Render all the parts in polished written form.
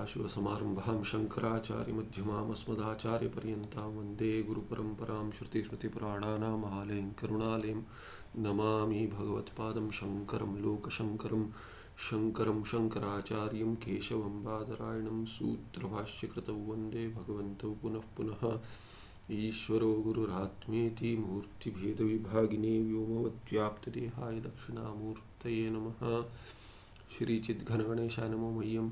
सदाशिवसमारम्भां शङ्कराचार्यमध्यमाम् अस्मदाचार्यपर्यन्तां वन्दे गुरुपरम्परां श्रुतिस्मृतिपुराणानाम् आलयं करुणालयं नमामि भगवत्पादं शङ्करं लोकशङ्करं शङ्करं शङ्कराचार्यं केशवं बादरायणं सूत्रभाष्यकृतौ वन्दे भगवन्तौ पुनः पुनः। ईश्वरो गुरुरात्मेति मूर्तिभेदविभागिने व्योमवद्व्याप्तदेहाय दक्षिणामूर्तये नमः। श्रीचिद्घनगणेशाय नमो मह्यं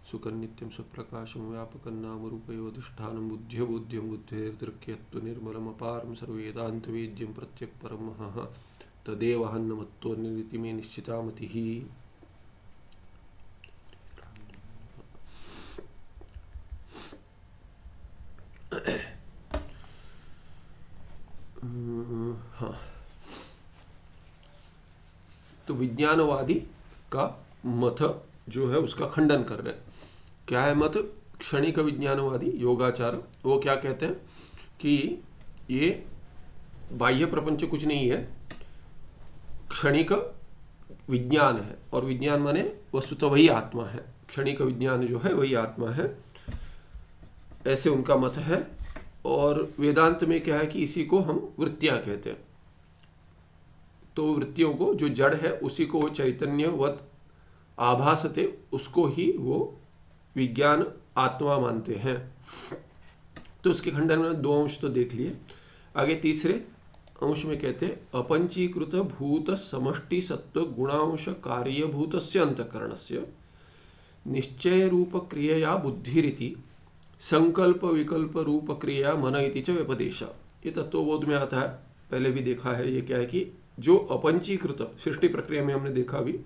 सुकन्नित्यं स्वप्रकाशं व्यापकं नामरूपयोधिष्ठानं बुद्ध्यबुद्ध्यं बुद्धेर्दृक्यत्वनिर्मलमपारं सर्ववेदान्तवेद्यं प्रत्यक्परं महः तदेवहन्नमत्वन्निरिति मे निश्चिता मतिः। हाँ, तो विज्ञानवादी का मत जो है उसका खंडन कर रहे हैं। क्या है मत? क्षणिक विज्ञानवादी योगाचार वो क्या कहते हैं कि ये बाह्य प्रपंच कुछ नहीं है, क्षणिक विज्ञान है, और विज्ञान माने वस्तुतः वही आत्मा है। क्षणिक विज्ञान जो है वही आत्मा है, ऐसे उनका मत है। और वेदांत में क्या है कि इसी को हम वृत्तियां कहते हैं। तो वृत्तियों को, जो जड़ है उसी को वो चैतन्यवत आभासते, उसको ही वो विज्ञान आत्मा मानते हैं। तो उसके खंडन में दो अंश तो देख लिए। आगे तीसरे अंश में कहते हैं अपंचीकृत भूत समष्टि सत्व गुणांश कार्यभूतस्य अंतःकरणस्य निश्चय रूप क्रियया बुद्धिरिति संकल्प विकल्प रूप क्रिया मन इति च व्यपदेशा। ये तत्वबोध में आता है, पहले भी देखा है। ये क्या है कि जो अपंचीकृत, सृष्टि प्रक्रिया में हमने देखा भी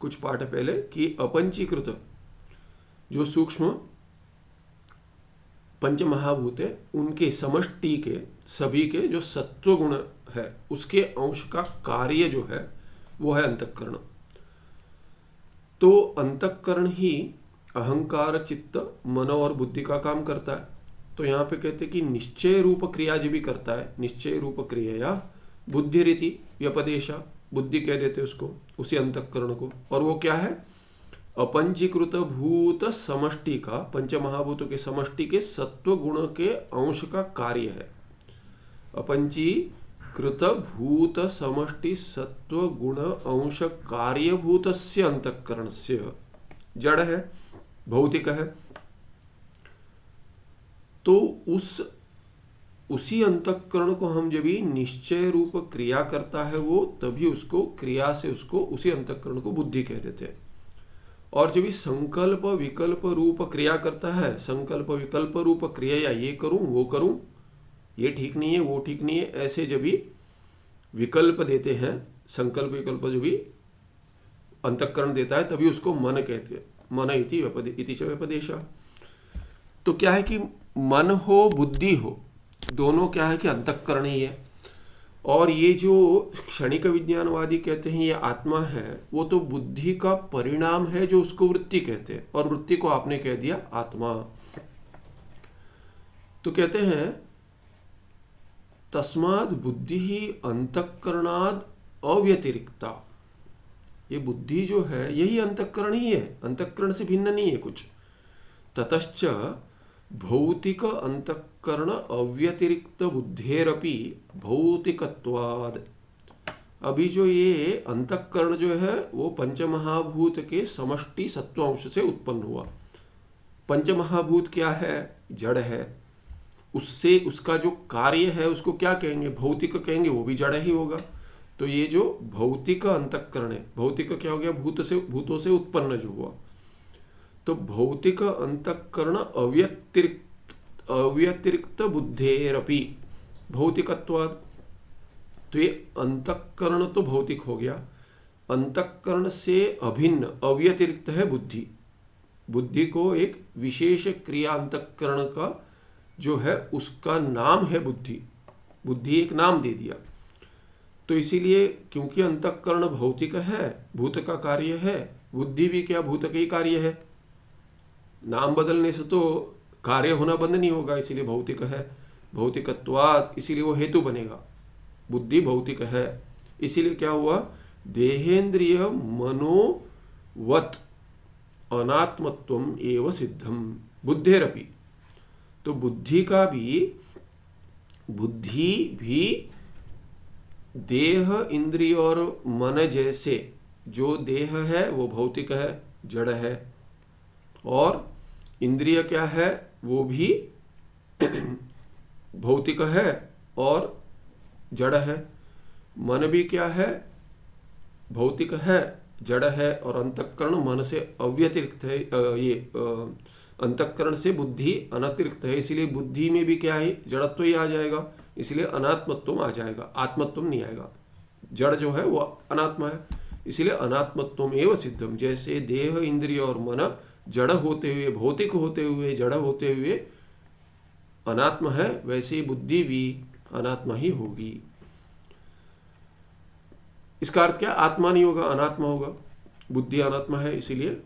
कुछ पाठ पहले कि अपंचीकृत जो सूक्ष्म पंच महाभूत है उनके समष्टि के सभी के जो सत्व गुण है उसके अंश का कार्य जो है वो है अंतःकरण। तो अंतःकरण ही अहंकार चित्त मन और बुद्धि का काम करता है। तो यहाँ पे कहते हैं कि निश्चय रूप क्रिया जो भी करता है, निश्चय रूप क्रिया या बुद्धि रीति व्यपदेशा, बुद्धि कह देते उसको, उसी अंतःकरण को। और वो क्या है? अपंचीकृत भूत समष्टि का, पंच महाभूतों के समष्टि के सत्व गुण के अंश का कार्य है। अपंचीकृत भूत समष्टि सत्व गुण अंश कार्यभूतस्य अंतःकरणस्य, जड़ है, भौतिक है। तो उसी अंतःकरण को हम जब भी निश्चय रूप क्रिया करता है वो, तभी उसको क्रिया से उसको उसी अंतःकरण को बुद्धि कह देते हैं। और जब भी संकल्प विकल्प रूप क्रिया करता है, संकल्प विकल्प रूप क्रिया, या ये करूं वो करूं, ये ठीक नहीं है वो ठीक नहीं है, ऐसे जब भी विकल्प देते हैं, संकल्प विकल्प जो भी अंतःकरण देता है, तभी उसको मन कहते हैं। मन इति च व्यपदेशा। तो क्या है कि मन हो बुद्धि हो, दोनों क्या है कि अंतःकरण ही है। और ये जो क्षणिक विज्ञानवादी कहते हैं ये आत्मा है, वो तो बुद्धि का परिणाम है जो उसको वृत्ति कहते हैं, और वृत्ति को आपने कह दिया आत्मा। तो कहते हैं तस्माद् बुद्धि ही अंतःकरणाद् अव्यतिरिक्ता। ये बुद्धि जो है यही अंतःकरण ही है, अंतःकरण से भिन्न नहीं है कुछ। ततश्च भौतिक अंतःकरण अव्यतिरिक्त बुद्धेरपि भौतिकत्वाद। अभी जो ये अंतःकरण जो है वो पंचमहाभूत के समष्टि सत्वांश से उत्पन्न हुआ। पंचमहाभूत क्या है? जड़ है। उससे उसका जो कार्य है उसको क्या कहेंगे? भौतिक कहेंगे, वो भी जड़ ही होगा। तो ये जो भौतिक अंतःकरण है, भौतिक क्या हो गया? भूतों से उत्पन्न जो हुआ। तो भौतिक अंतःकरण अव्यतिरिक्त बुद्धेरपि भौतिकत्वाद। तो ये अंतःकरण तो भौतिक हो गया, अंतःकरण से अभिन्न अव्यतिरिक्त है बुद्धि। बुद्धि को एक विशेष क्रिया अंतःकरण का जो है उसका नाम है बुद्धि। बुद्धि एक नाम दे दिया। तो इसीलिए क्योंकि अंतःकरण भौतिक है, भूत का कार्य है, बुद्धि भी क्या भूत का ही कार्य है। नाम बदलने से तो कार्य होना बंद नहीं होगा, इसीलिए भौतिक है। भौतिकत्वात्, इसीलिए वो हेतु बनेगा। बुद्धि भौतिक है, इसीलिए क्या हुआ? देहेंद्रिय मनोवत अनात्मत्वम एव सिद्धम बुद्धेरपि। तो बुद्धि भी देह, इंद्रिय और मन जैसे, जो देह है वो भौतिक है, जड़ है, और इंद्रिय क्या है वो भी भौतिक है और जड़ है, मन भी क्या है भौतिक है, जड़ है, और अंतःकरण मन से अव्यतिरिक्त है। अंतःकरण से बुद्धि अनतिरिक्त है, इसलिए बुद्धि में भी क्या है जड़त्व ही आ जाएगा, इसलिए अनात्मत्व आ जाएगा, आत्मत्व नहीं आएगा। जड़ जो है वो अनात्मा है, इसलिए अनात्मत्व एवं सिद्धम। जैसे देह, इंद्रिय और मन जड़ होते हुए, भौतिक होते हुए, जड़ होते हुए अनात्मा है, वैसे ही बुद्धि भी अनात्मा ही होगी। इसका अर्थ क्या? आत्मा नहीं होगा, अनात्मा होगा। बुद्धि अनात्मा है, इसीलिए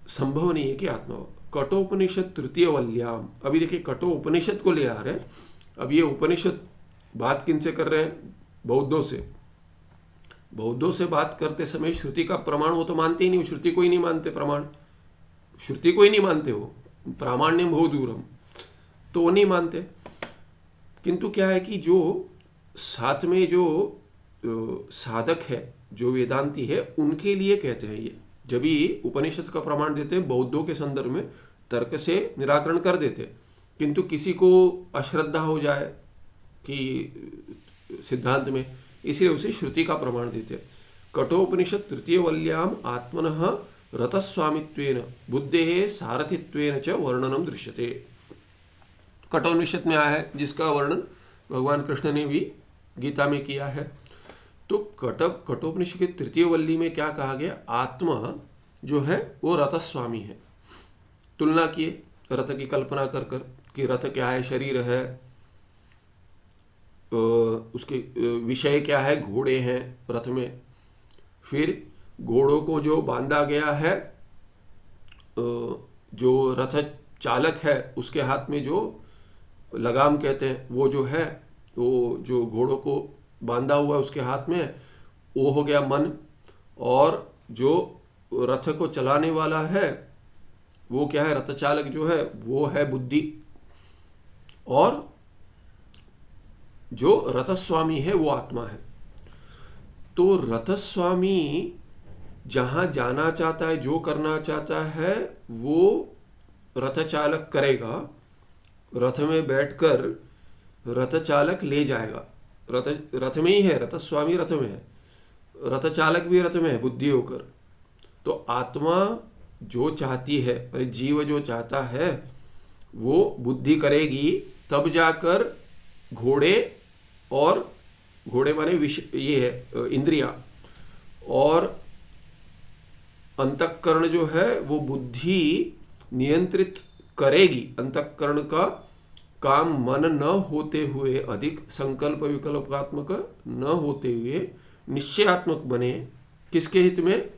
संभव नहीं है कि आत्मा हो। कठोपनिषद तृतीय वल्याम, अभी देखिए कठोपनिषद को ले आ रहे हैं। अब ये उपनिषद बात किन से कर रहे हैं? बौद्धों से। बौद्धों से बात करते समय श्रुति का प्रमाण वो तो मानते ही नहीं, श्रुति को ही नहीं मानते, प्रमाण श्रुति को ही नहीं मानते, वो प्रामाण्यम बहु दूरम, तो वो नहीं मानते। किंतु क्या है कि जो साथ में जो साधक है, जो वेदांती है, उनके लिए कहते हैं ये। जब भी उपनिषद का प्रमाण देते हैं बौद्धों के संदर्भ में, तर्क से निराकरण कर देते, किंतु किसी को अश्रद्धा हो जाए कि सिद्धांत में, इसलिए उसे श्रुति का प्रमाण देते हैं। कठोपनिषद तृतीय वल्याम आत्मनः रतस्वामित्वेन बुद्धेः सारथित्वेन च वर्णनम दृश्यते। कठोपनिषद में आया है, जिसका वर्णन भगवान कृष्ण ने भी गीता में किया है। तो कठोपनिषद की तृतीय वल्ली में क्या कहा गया? आत्मा जो है वो रथस्वामी है। तुलना किए रथ की कल्पना कर कर कि रथ क्या है, शरीर है, उसके विषय क्या है, घोड़े हैं रथ में। फिर घोड़ों को जो बांधा गया है, जो रथ चालक है उसके हाथ में जो लगाम कहते हैं, वो जो है, वो जो घोड़ों को बांधा हुआ है उसके हाथ में, वो हो गया मन। और जो रथ को चलाने वाला है वो क्या है? रथ चालक जो है वो है बुद्धि। और जो रथस्वामी है वो आत्मा है। तो रथस्वामी जहां जाना चाहता है, जो करना चाहता है, वो रथ चालक करेगा। रथ में बैठकर रथ चालक ले जाएगा। रथ में ही है, रथस्वामी रथ में है, रथ चालक भी रथ में है बुद्धि होकर। तो आत्मा जो चाहती है, जीव जो चाहता है, वो बुद्धि करेगी, तब जाकर घोड़े, और घोड़े माने ये है इंद्रिया, और अंतःकरण जो है वो बुद्धि नियंत्रित करेगी। अंतःकरण का काम मन न होते हुए, अधिक संकल्प विकल्पात्मक न होते हुए निश्चयात्मक बने। किसके हित में?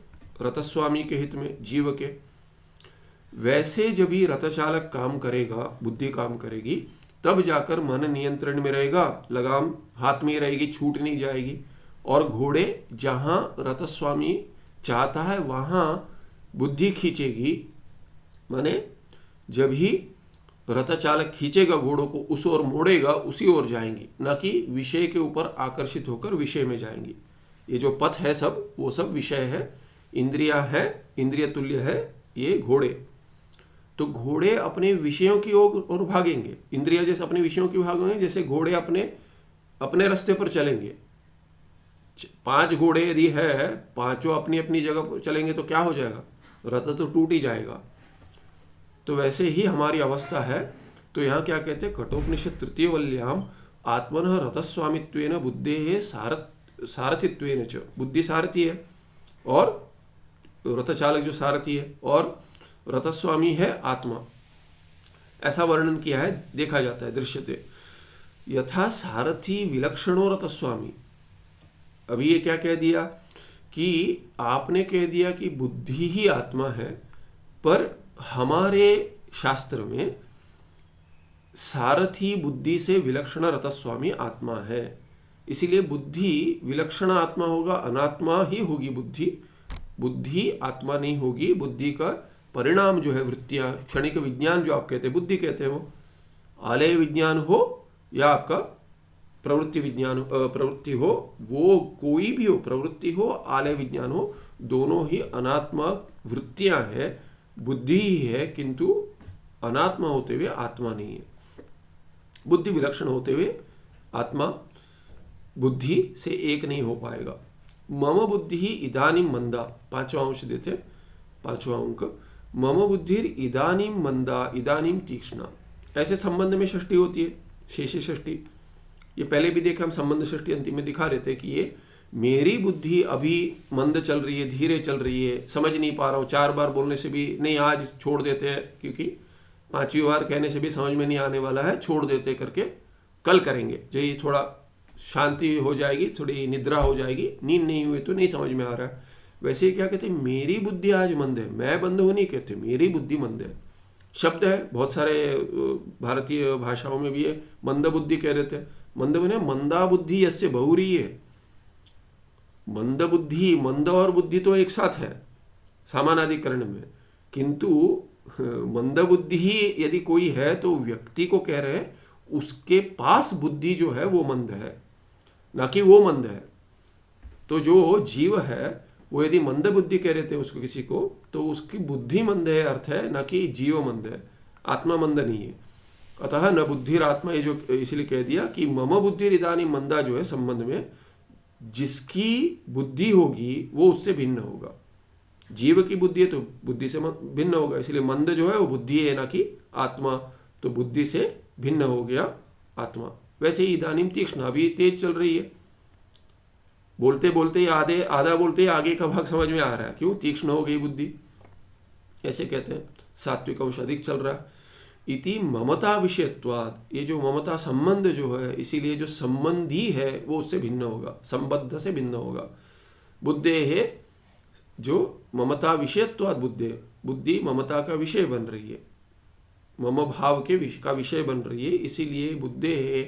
रथस्वामी के हित में, जीव के। वैसे जब ही रथचालक काम करेगा, बुद्धि काम करेगी, तब जाकर मन नियंत्रण में रहेगा, लगाम हाथ में रहेगी, छूट नहीं जाएगी। और घोड़े जहां रथस्वामी चाहता है वहां बुद्धि खींचेगी। माने जब ही रथ चालक खींचेगा घोड़ों को, उस ओर मोड़ेगा, उसी ओर जाएंगी, न कि विषय के ऊपर आकर्षित होकर विषय में जाएंगी। ये जो पथ है सब, वो सब विषय है, इंद्रिया है, इंद्रिय तुल्य है ये घोड़े। तो घोड़े अपने विषयों की ओर भागेंगे, इंद्रिया जैसे अपने विषयों की भागेंगे, जैसे घोड़े अपने रास्ते पर चलेंगे। 5 घोड़े यदि है, पांचों अपनी अपनी जगह पर चलेंगे तो क्या हो जाएगा? रथ तो टूट ही जाएगा। तो वैसे ही हमारी अवस्था है। तो यहाँ क्या कहते हैं? कठोपनिषद तृतीय वल्याम आत्मनः रथस्वामित्वेन बुद्धेः सारथित्वेन च। बुद्धि सारथी है और रथचालक जो सारथी है, और रथस्वामी है आत्मा। ऐसा वर्णन किया है, देखा जाता है, दृश्यते। यथा सारथी विलक्षणो रथस्वामी। अभी ये क्या कह दिया कि आपने कह दिया कि बुद्धि ही आत्मा है, पर हमारे शास्त्र में सारथी बुद्धि से विलक्षण रथस्वामी आत्मा है। इसीलिए बुद्धि विलक्षण आत्मा होगा, अनात्मा ही होगी बुद्धि। बुद्धि आत्मा नहीं होगी, बुद्धि का परिणाम जो है वृत्तियां, क्षणिक विज्ञान जो आप कहते हैं, बुद्धि कहते हैं, वो आलय विज्ञान हो या आपका प्रवृत्ति विज्ञान प्रवृत्ति हो, वो कोई भी हो, प्रवृत्ति हो आलय विज्ञान हो, दोनों ही अनात्मा वृत्तियां हैं, बुद्धि ही है, किंतु अनात्मा होते हुए आत्मा नहीं है। बुद्धि विलक्षण होते हुए आत्मा बुद्धि से एक नहीं हो पाएगा। मम बुद्धि इदानीम मंदा, पांचवा अंश देते, पांचवा अंक, मम बुद्धि इदानीम मंदा इदानीम तीक्ष्णा। ऐसे संबंध में षष्ठी होती है, शेषे षष्ठी। ये पहले भी देखा हम, संबंध षष्ठी अंतिम में दिखा रहे थे कि ये मेरी बुद्धि अभी मंद चल रही है, धीरे चल रही है, समझ नहीं पा रहा हूँ, 4 बार बोलने से भी नहीं, आज छोड़ देते हैं क्योंकि 5वीं बार कहने से भी समझ में नहीं आने वाला है, छोड़ देते करके कल करेंगे, जो ये थोड़ा शांति हो जाएगी, थोड़ी निद्रा हो जाएगी, नींद नहीं हुई तो नहीं समझ में आ रहा है। वैसे ही क्या कहते हैं, मेरी बुद्धि आज मंद है, मैं बंद हो नहीं कहते, मेरी बुद्धि मंद है। शब्द है बहुत सारे भारतीय भाषाओं में भी है, मंद बुद्धि कह रहे थे, मंद बने मंदा बुद्धि यस्य बहुरी है। मंद बुद्धि, मंद और बुद्धि तो एक साथ है समानाधिकरण में, किंतु मंद बुद्धि ही यदि कोई है तो व्यक्ति को कह रहे हैं उसके पास बुद्धि जो है वो मंद है, ना कि वो मंद है। तो जो जीव है वो यदि मंद बुद्धि कह रहे थे उसको किसी को, तो उसकी बुद्धि मंद है अर्थ है, ना कि जीव मंद है, आत्मा मंद नहीं है। अतः न बुद्धिर आत्मा, ये जो इसलिए कह दिया कि मम बुद्धिर इदानी मंदा जो है संबंध में, जिसकी बुद्धि होगी वो उससे भिन्न होगा। जीव की बुद्धि है तो बुद्धि से भिन्न होगा, इसलिए मंद जो है वो बुद्धि है ना कि आत्मा, तो बुद्धि से भिन्न हो गया आत्मा। वैसे ही इदानीम तीक्ष्ण, अभी तेज चल रही है, बोलते बोलते आधा बोलते ही आगे का भाग समझ में आ रहा है, क्यों, तीक्ष्ण हो गई बुद्धि, ऐसे कहते हैं। सात्विक अंश अधिक चल रहा है। इति ममता विषयत्वाद, ये जो ममता संबंध जो है, इसीलिए जो संबंधी है वो उससे भिन्न होगा, संबद्ध से भिन्न होगा। बुद्धे है जो ममता विषयत्वाद, बुद्धि ममता का विषय बन रही है, मम भाव का विषय बन रही है, इसीलिए बुद्धे है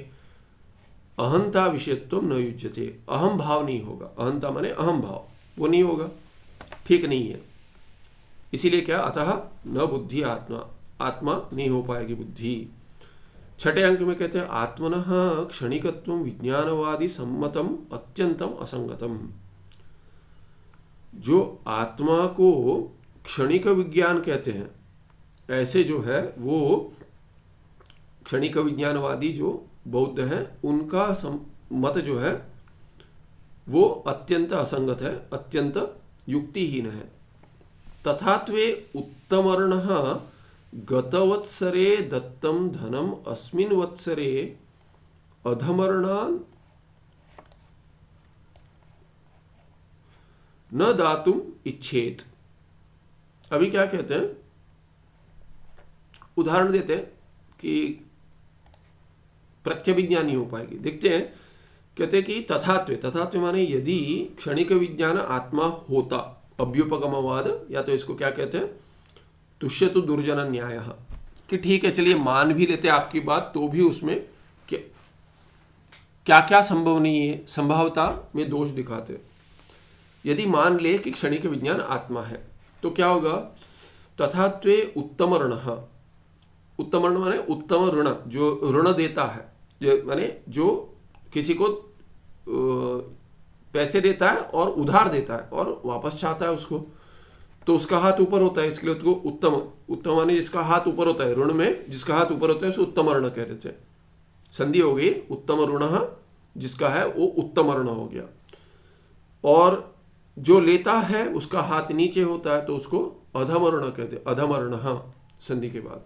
अहंता विषयत्व न युज्यते, अहम भाव नहीं होगा, अहंता माने अहम भाव, वो नहीं होगा, ठीक नहीं है। इसीलिए क्या, अतः न बुद्धि आत्मा, आत्मा नहीं हो पाएगी बुद्धि। छठे अंक में कहते हैं आत्मनः क्षणिकत्वं विज्ञानवादी सम्मतम अत्यंतम असंगतम। जो आत्मा को क्षणिक विज्ञान कहते हैं, ऐसे जो है वो क्षणिक विज्ञानवादी जो बौद्ध है, उनका मत जो है वो अत्यंत असंगत है, अत्यंत युक्तिहीन है। तथात्वे उत्तमर्णः गतवत्सरे दत्तम धनम अस्मिन् वत्सरे अधमर्णान् न दातुम इच्छेत। अभी क्या कहते हैं, उदाहरण देते हैं कि प्रत्यभिज्ञा नहीं हो पाएगी। देखते हैं, कहते हैं कि तथात्वे, तथात्वे माने यदि क्षणिक विज्ञान आत्मा होता, अभ्युपगमवाद, या तो इसको क्या कहते हैं, तुष्यतु दुर्जन न्याय, कि ठीक है चलिए मान भी लेते आपकी बात, तो भी उसमें क्या क्या संभव नहीं है, संभावता में दोष दिखाते। यदि मान ले कि क्षणिक विज्ञान आत्मा है तो क्या होगा, तथात्वे उत्तम ऋण, उत्तम ऋण माने उत्तम ऋण, जो ऋण देता है, माने जो किसी को पैसे देता है और उधार देता है और वापस चाहता है उसको, तो उसका हाथ ऊपर होता है, इसके लिए उसको उत्तम, उत्तम माने जिसका हाथ ऊपर होता है, ऋण में जिसका हाथ ऊपर होता है उसे उत्तम ऋण कह रहे थे। संधि हो गई, उत्तम ऋण जिसका है वो उत्तम ऋण हो गया, और जो लेता है उसका हाथ नीचे होता है तो उसको अधम ऋण कहते हैं, अधम ऋण संधि के बाद।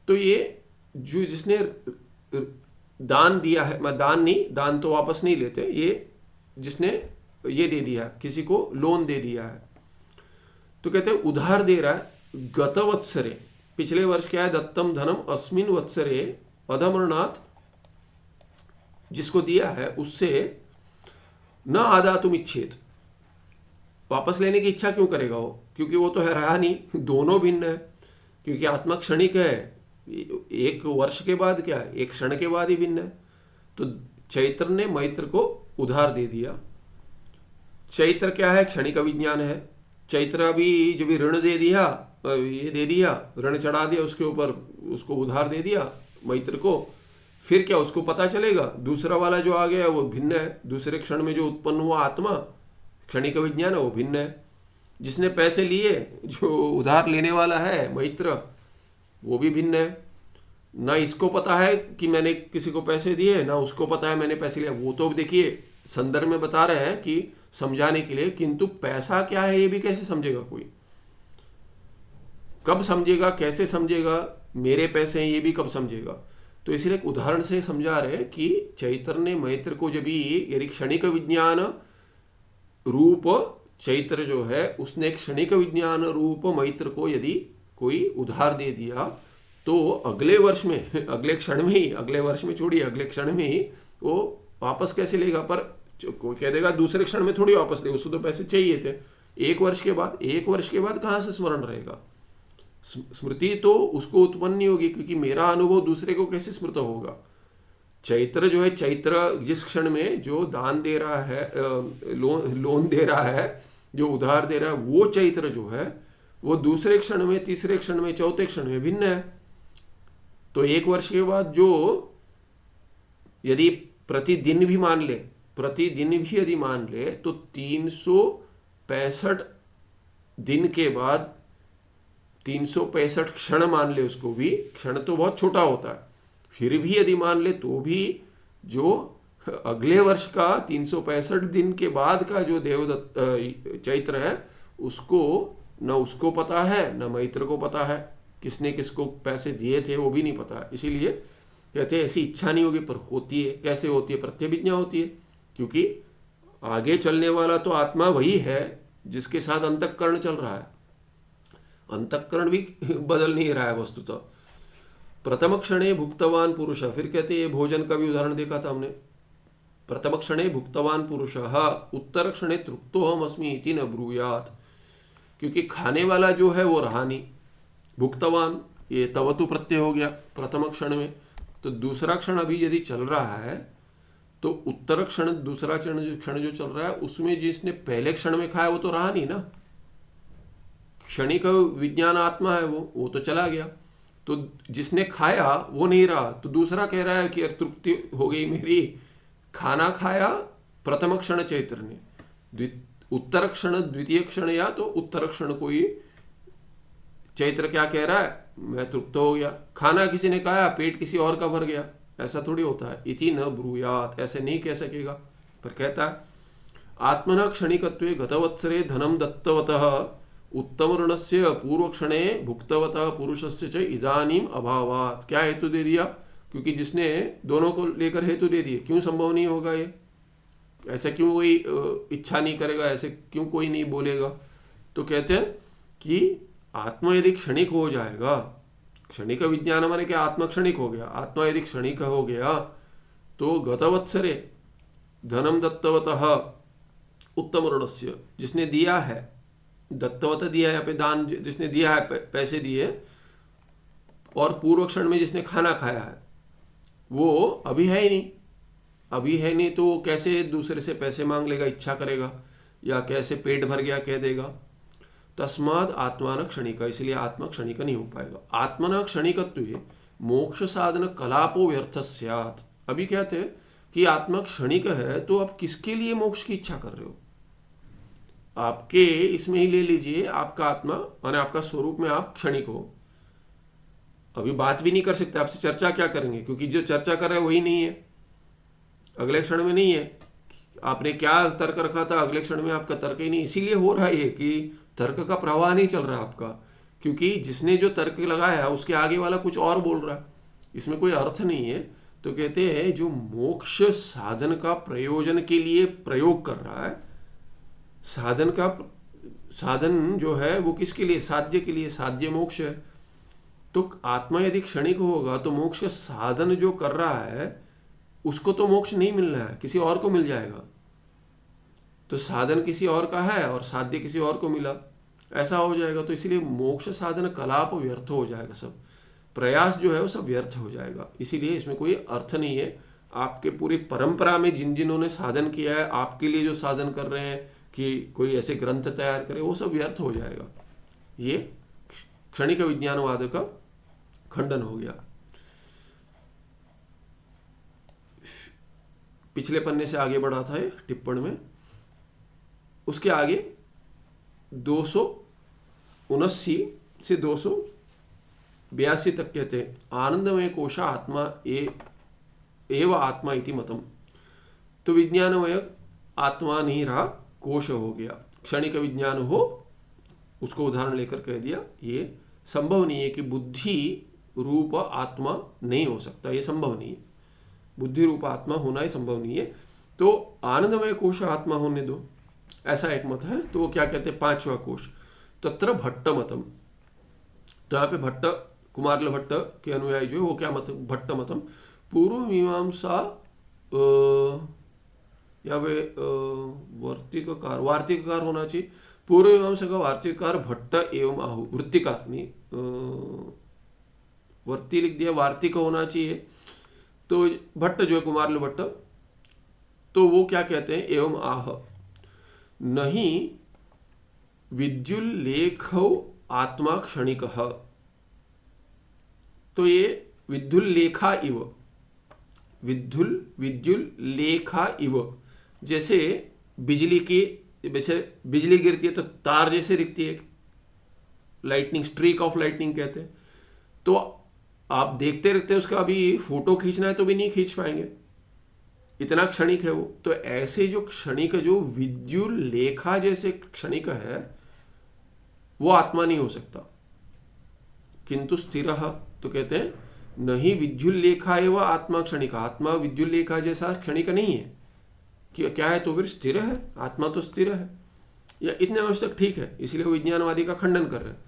तो ये जो जिसने दान दिया है, मैं दान नहीं, दान तो वापस नहीं लेते, ये जिसने ये दे दिया, किसी को लोन दे दिया है, तो कहते हैं उधार दे रहा है। गतवत्सरे, पिछले वर्ष क्या है, दत्तम धनम अस्मिन वत्सरे अधमरणात्, जिसको दिया है उससे न आदातुम इच्छेत, वापस लेने की इच्छा क्यों करेगा वो, क्योंकि वो तो है रहा नहीं, दोनों भिन्न है, क्योंकि आत्मा क्षणिक है, एक वर्ष के बाद क्या, एक क्षण के बाद ही भिन्न है। तो चैत्र ने मैत्र को उधार दे दिया, चैत्र क्या है, क्षणिक विज्ञान है, चैत्र अभी जब ऋण दे दिया ये दे दिया, ऋण चढ़ा दिया उसके ऊपर, उसको उधार दे दिया मैत्र को, फिर क्या उसको पता चलेगा? दूसरा वाला जो आ गया वो भिन्न है, दूसरे क्षण में जो उत्पन्न हुआ आत्मा क्षणिक विज्ञान है वो भिन्न है। जिसने पैसे लिए, जो उधार लेने वाला है मैत्र, वो भी भिन्न है। ना इसको पता है कि मैंने किसी को पैसे दिए, ना उसको पता है मैंने पैसे लिया। वो तो देखिए संदर्भ में बता रहे हैं कि समझाने के लिए, किंतु पैसा क्या है ये भी कैसे समझेगा कोई? कब समझेगा, कैसे समझेगा? मेरे पैसे हैं ये भी कब समझेगा? तो इसलिए एक उदाहरण से समझा रहे कि चैतन्य मैत्र को जब यदि क्षणिक विज्ञान रूप चैत्र जो है उसने क्षणिक विज्ञान रूप मैत्र को यदि कोई उधार दे दिया, तो अगले वर्ष में, अगले क्षण में ही, अगले वर्ष में छोड़िए, अगले क्षण में ही वो वापस कैसे लेगा? पर कोई कह देगा दूसरे क्षण में थोड़ी वापस ले, उसको तो पैसे चाहिए थे। एक वर्ष के बाद कहाँ से स्मरण रहेगा? स्मृति तो उसको उत्पन्न नहीं होगी, क्योंकि मेरा अनुभव दूसरे को कैसे स्मृत होगा? चैत्र जो है, चैत्र जिस क्षण में जो दान दे रहा है, लोन दे रहा है, जो उधार दे रहा है, वो चैत्र जो है वो दूसरे क्षण में, तीसरे क्षण में, चौथे क्षण में भिन्न है। तो एक वर्ष के बाद जो यदि प्रतिदिन भी मान ले, यदि मान ले, तो 365 दिन के बाद 365 क्षण मान ले, उसको भी क्षण तो बहुत छोटा होता है, फिर भी यदि मान ले तो भी जो अगले वर्ष का 365 दिन के बाद का जो देवदत्त चैत्र है, उसको न उसको पता है न मैत्र को पता है, किसने किसको पैसे दिए थे वो भी नहीं पता है। इसीलिए कहते हैं ऐसी इच्छा नहीं होगी, पर होती है। कैसे होती है? प्रत्यभिज्ञा होती है, क्योंकि आगे चलने वाला तो आत्मा वही है जिसके साथ अंतःकरण चल रहा है। अंतःकरण भी बदल नहीं रहा है वस्तुतः। प्रथम क्षणे भुक्तवान पुरुष, फिर कहते हैं, ये भोजन का भी उदाहरण देखा था हमने। प्रथम क्षणे भुक्तवान पुरुष उत्तर क्षणे तृप्तोहम अस्मि इति न ब्रूयात, क्योंकि खाने वाला जो है वो रहा नहीं। भुक्तवान, ये तवतु प्रत्यय हो गया प्रथम क्षण में, तो दूसरा क्षण अभी यदि चल रहा है तो उत्तर क्षण, दूसरा क्षण जो चल रहा है उसमें जिसने पहले क्षण में खाया वो तो रहा नहीं ना। क्षणिक विज्ञान आत्मा है वो तो चला गया, तो जिसने खाया वो नहीं रहा। तो दूसरा कह रहा है कि तृप्ति हो गई मेरी, खाना खाया प्रथम क्षण चैत्र ने, उत्तर क्षण द्वितीय क्षण या तो उत्तर क्षण को ही चैत्र क्या कह रहा है? मैं तृप्त हो गया। खाना किसी ने खाया, पेट किसी और का भर गया, ऐसा थोड़ी होता है। इति न ब्रूयात, ऐसे नहीं कह सकेगा। पर कहता है आत्मन क्षणिकत्वे गतवत्सरे धनम दत्तवतः उत्तम ऋणस्य पूर्व क्षणे भुक्तवतः पुरुषस्य च इदानीम अभावात। क्या हेतु दे दिया? क्योंकि जिसने दोनों को लेकर हेतु दे दिए। क्यों संभव नहीं होगा ये? ऐसा क्यों कोई इच्छा नहीं करेगा? ऐसे क्यों कोई नहीं बोलेगा? तो कहते हैं कि आत्मा यदि क्षणिक हो जाएगा, क्षणिक विज्ञान माने क्या? आत्मा क्षणिक हो गया। आत्मा यदि क्षणिक हो गया तो गतवत्सरे धनम दत्तवतः उत्तम ऋणस्य, जिसने दिया है, दत्तवत दिया है, यहाँ पे दान जिसने दिया है, पैसे दिए, और पूर्व क्षण में जिसने खाना खाया है वो अभी है ही नहीं। अभी है नहीं तो वो कैसे दूसरे से पैसे मांग लेगा, इच्छा करेगा, या कैसे पेट भर गया कह देगा? तस्माद आत्मान क्षणिक, इसलिए आत्मा क्षणिक नहीं हो पाएगा। आत्मन क्षणिकत्व मोक्ष साधन कलापो व्यर्थ स्यात्। अभी कहते हैं कि आत्मा क्षणिक है, तो आप किसके लिए मोक्ष की इच्छा कर रहे हो? आपके इसमें ही ले लीजिए, आपका आत्मा माने आपका स्वरूप में आप क्षणिक हो। अभी बात भी नहीं कर सकते, आपसे चर्चा क्या करेंगे? क्योंकि जो चर्चा कर रहे हैं वही नहीं है, अगले क्षण में नहीं है। आपने क्या तर्क रखा था, अगले क्षण में आपका तर्क ही नहीं। इसीलिए हो रहा है कि तर्क का प्रवाह नहीं चल रहा आपका, क्योंकि जिसने जो तर्क लगाया है उसके आगे वाला कुछ और बोल रहा है, इसमें कोई अर्थ नहीं है। तो कहते हैं जो मोक्ष साधन का प्रयोजन के लिए प्रयोग कर रहा है, साधन जो है वो किसके लिए? साध्य के लिए, साध्य मोक्ष है। तो आत्मा यदि क्षणिक होगा तो मोक्ष का साधन जो कर रहा है उसको तो मोक्ष नहीं मिलना है, किसी और को मिल जाएगा। तो साधन किसी और का है और साध्य किसी और को मिला, ऐसा हो जाएगा। तो इसीलिए मोक्ष साधन कलाप व्यर्थ हो जाएगा, सब प्रयास जो है वो सब व्यर्थ हो जाएगा। इसीलिए इसमें कोई अर्थ नहीं है। आपके पूरी परंपरा में जिन्होंने साधन किया है, आपके लिए जो साधन कर रहे हैं कि कोई ऐसे ग्रंथ तैयार करे, वो सब व्यर्थ हो जाएगा। ये क्षणिक विज्ञानवाद का खंडन हो गया। पिछले पन्ने से आगे बढ़ा था ये टिप्पण में, उसके आगे 279 से 282 तक कहते हैं आनंदमय कोश आत्मा एव आत्मा इति मतम। तो विज्ञानमय आत्मा नहीं रहा, कोश हो गया। क्षणिक विज्ञान हो, उसको उदाहरण लेकर कह दिया ये संभव नहीं है कि बुद्धि रूप आत्मा नहीं हो सकता, ये संभव नहीं है, बुद्धि रूप आत्मा होना ही संभव नहीं है। तो आनंदमय कोश आत्मा होने दो, ऐसा एक मत है। तो वो क्या कहते हैं, पांचवा कोश तत्र भट्ट मतम। तो यहाँ पे भट्ट, कुमारल भट्ट के अनुयायी जो है वो क्या मत, भट्ट मतम। पूर्व मीमांसा या वे वार्तिककार होना चाहिए, पूर्व मीमांसा का वार्तिककार भट्ट एवं आहु, वृत्तिकार नहीं, वर्ती लिख दिया, वार्तिक होना चाहिए। तो भट्ट जो है कुमारल भट्ट, तो वो क्या कहते हैं, एवं आह नहीं विद्युल्लेखौ आत्मा क्षणिक। तो ये विद्युल्लेखा इव, विद्युल्लेखा इव, जैसे बिजली की, वैसे बिजली गिरती है तो तार जैसे दिखती है, लाइटनिंग, स्ट्रीक ऑफ लाइटनिंग कहते हैं। तो आप देखते रहते हैं, उसका अभी फोटो खींचना है तो भी नहीं खींच पाएंगे, इतना क्षणिक है वो। तो ऐसे जो क्षणिक, जो विद्युल्लेखा जैसे क्षणिक है, वो आत्मा नहीं हो सकता। किंतु स्थिर, तो कहते हैं नहीं विद्युल्लेखा एवं आत्मा क्षणिक, आत्मा विद्युल्लेखा जैसा क्षणिक नहीं है। क्या है, तो फिर स्थिर है, आत्मा तो स्थिर है, या इतने अंश तक ठीक है। इसलिए वो विज्ञानवादी का खंडन कर रहे हैं।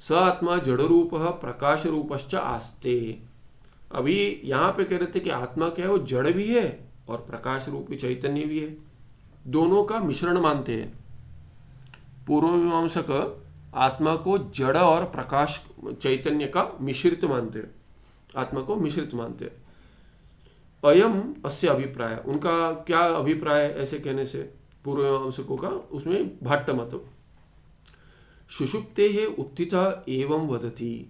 स आत्मा जड़ रूप प्रकाश रूपश्च आस्ते। अभी यहाँ पे कह रहे थे कि आत्मा क्या है, वो जड़ भी है और प्रकाश रूपी चैतन्य भी है, दोनों का मिश्रण मानते हैं। पूर्व मीमांसक आत्मा को जड़ और प्रकाश चैतन्य का मिश्रित मानते हैं, आत्मा को मिश्रित मानते हैं। अयम अस्य अभिप्राय, उनका क्या अभिप्राय ऐसे कहने से पूर्व मीमांसकों का, उसमें भट्ट मत। सुषुप्ते है उत्थिता एवं वदति,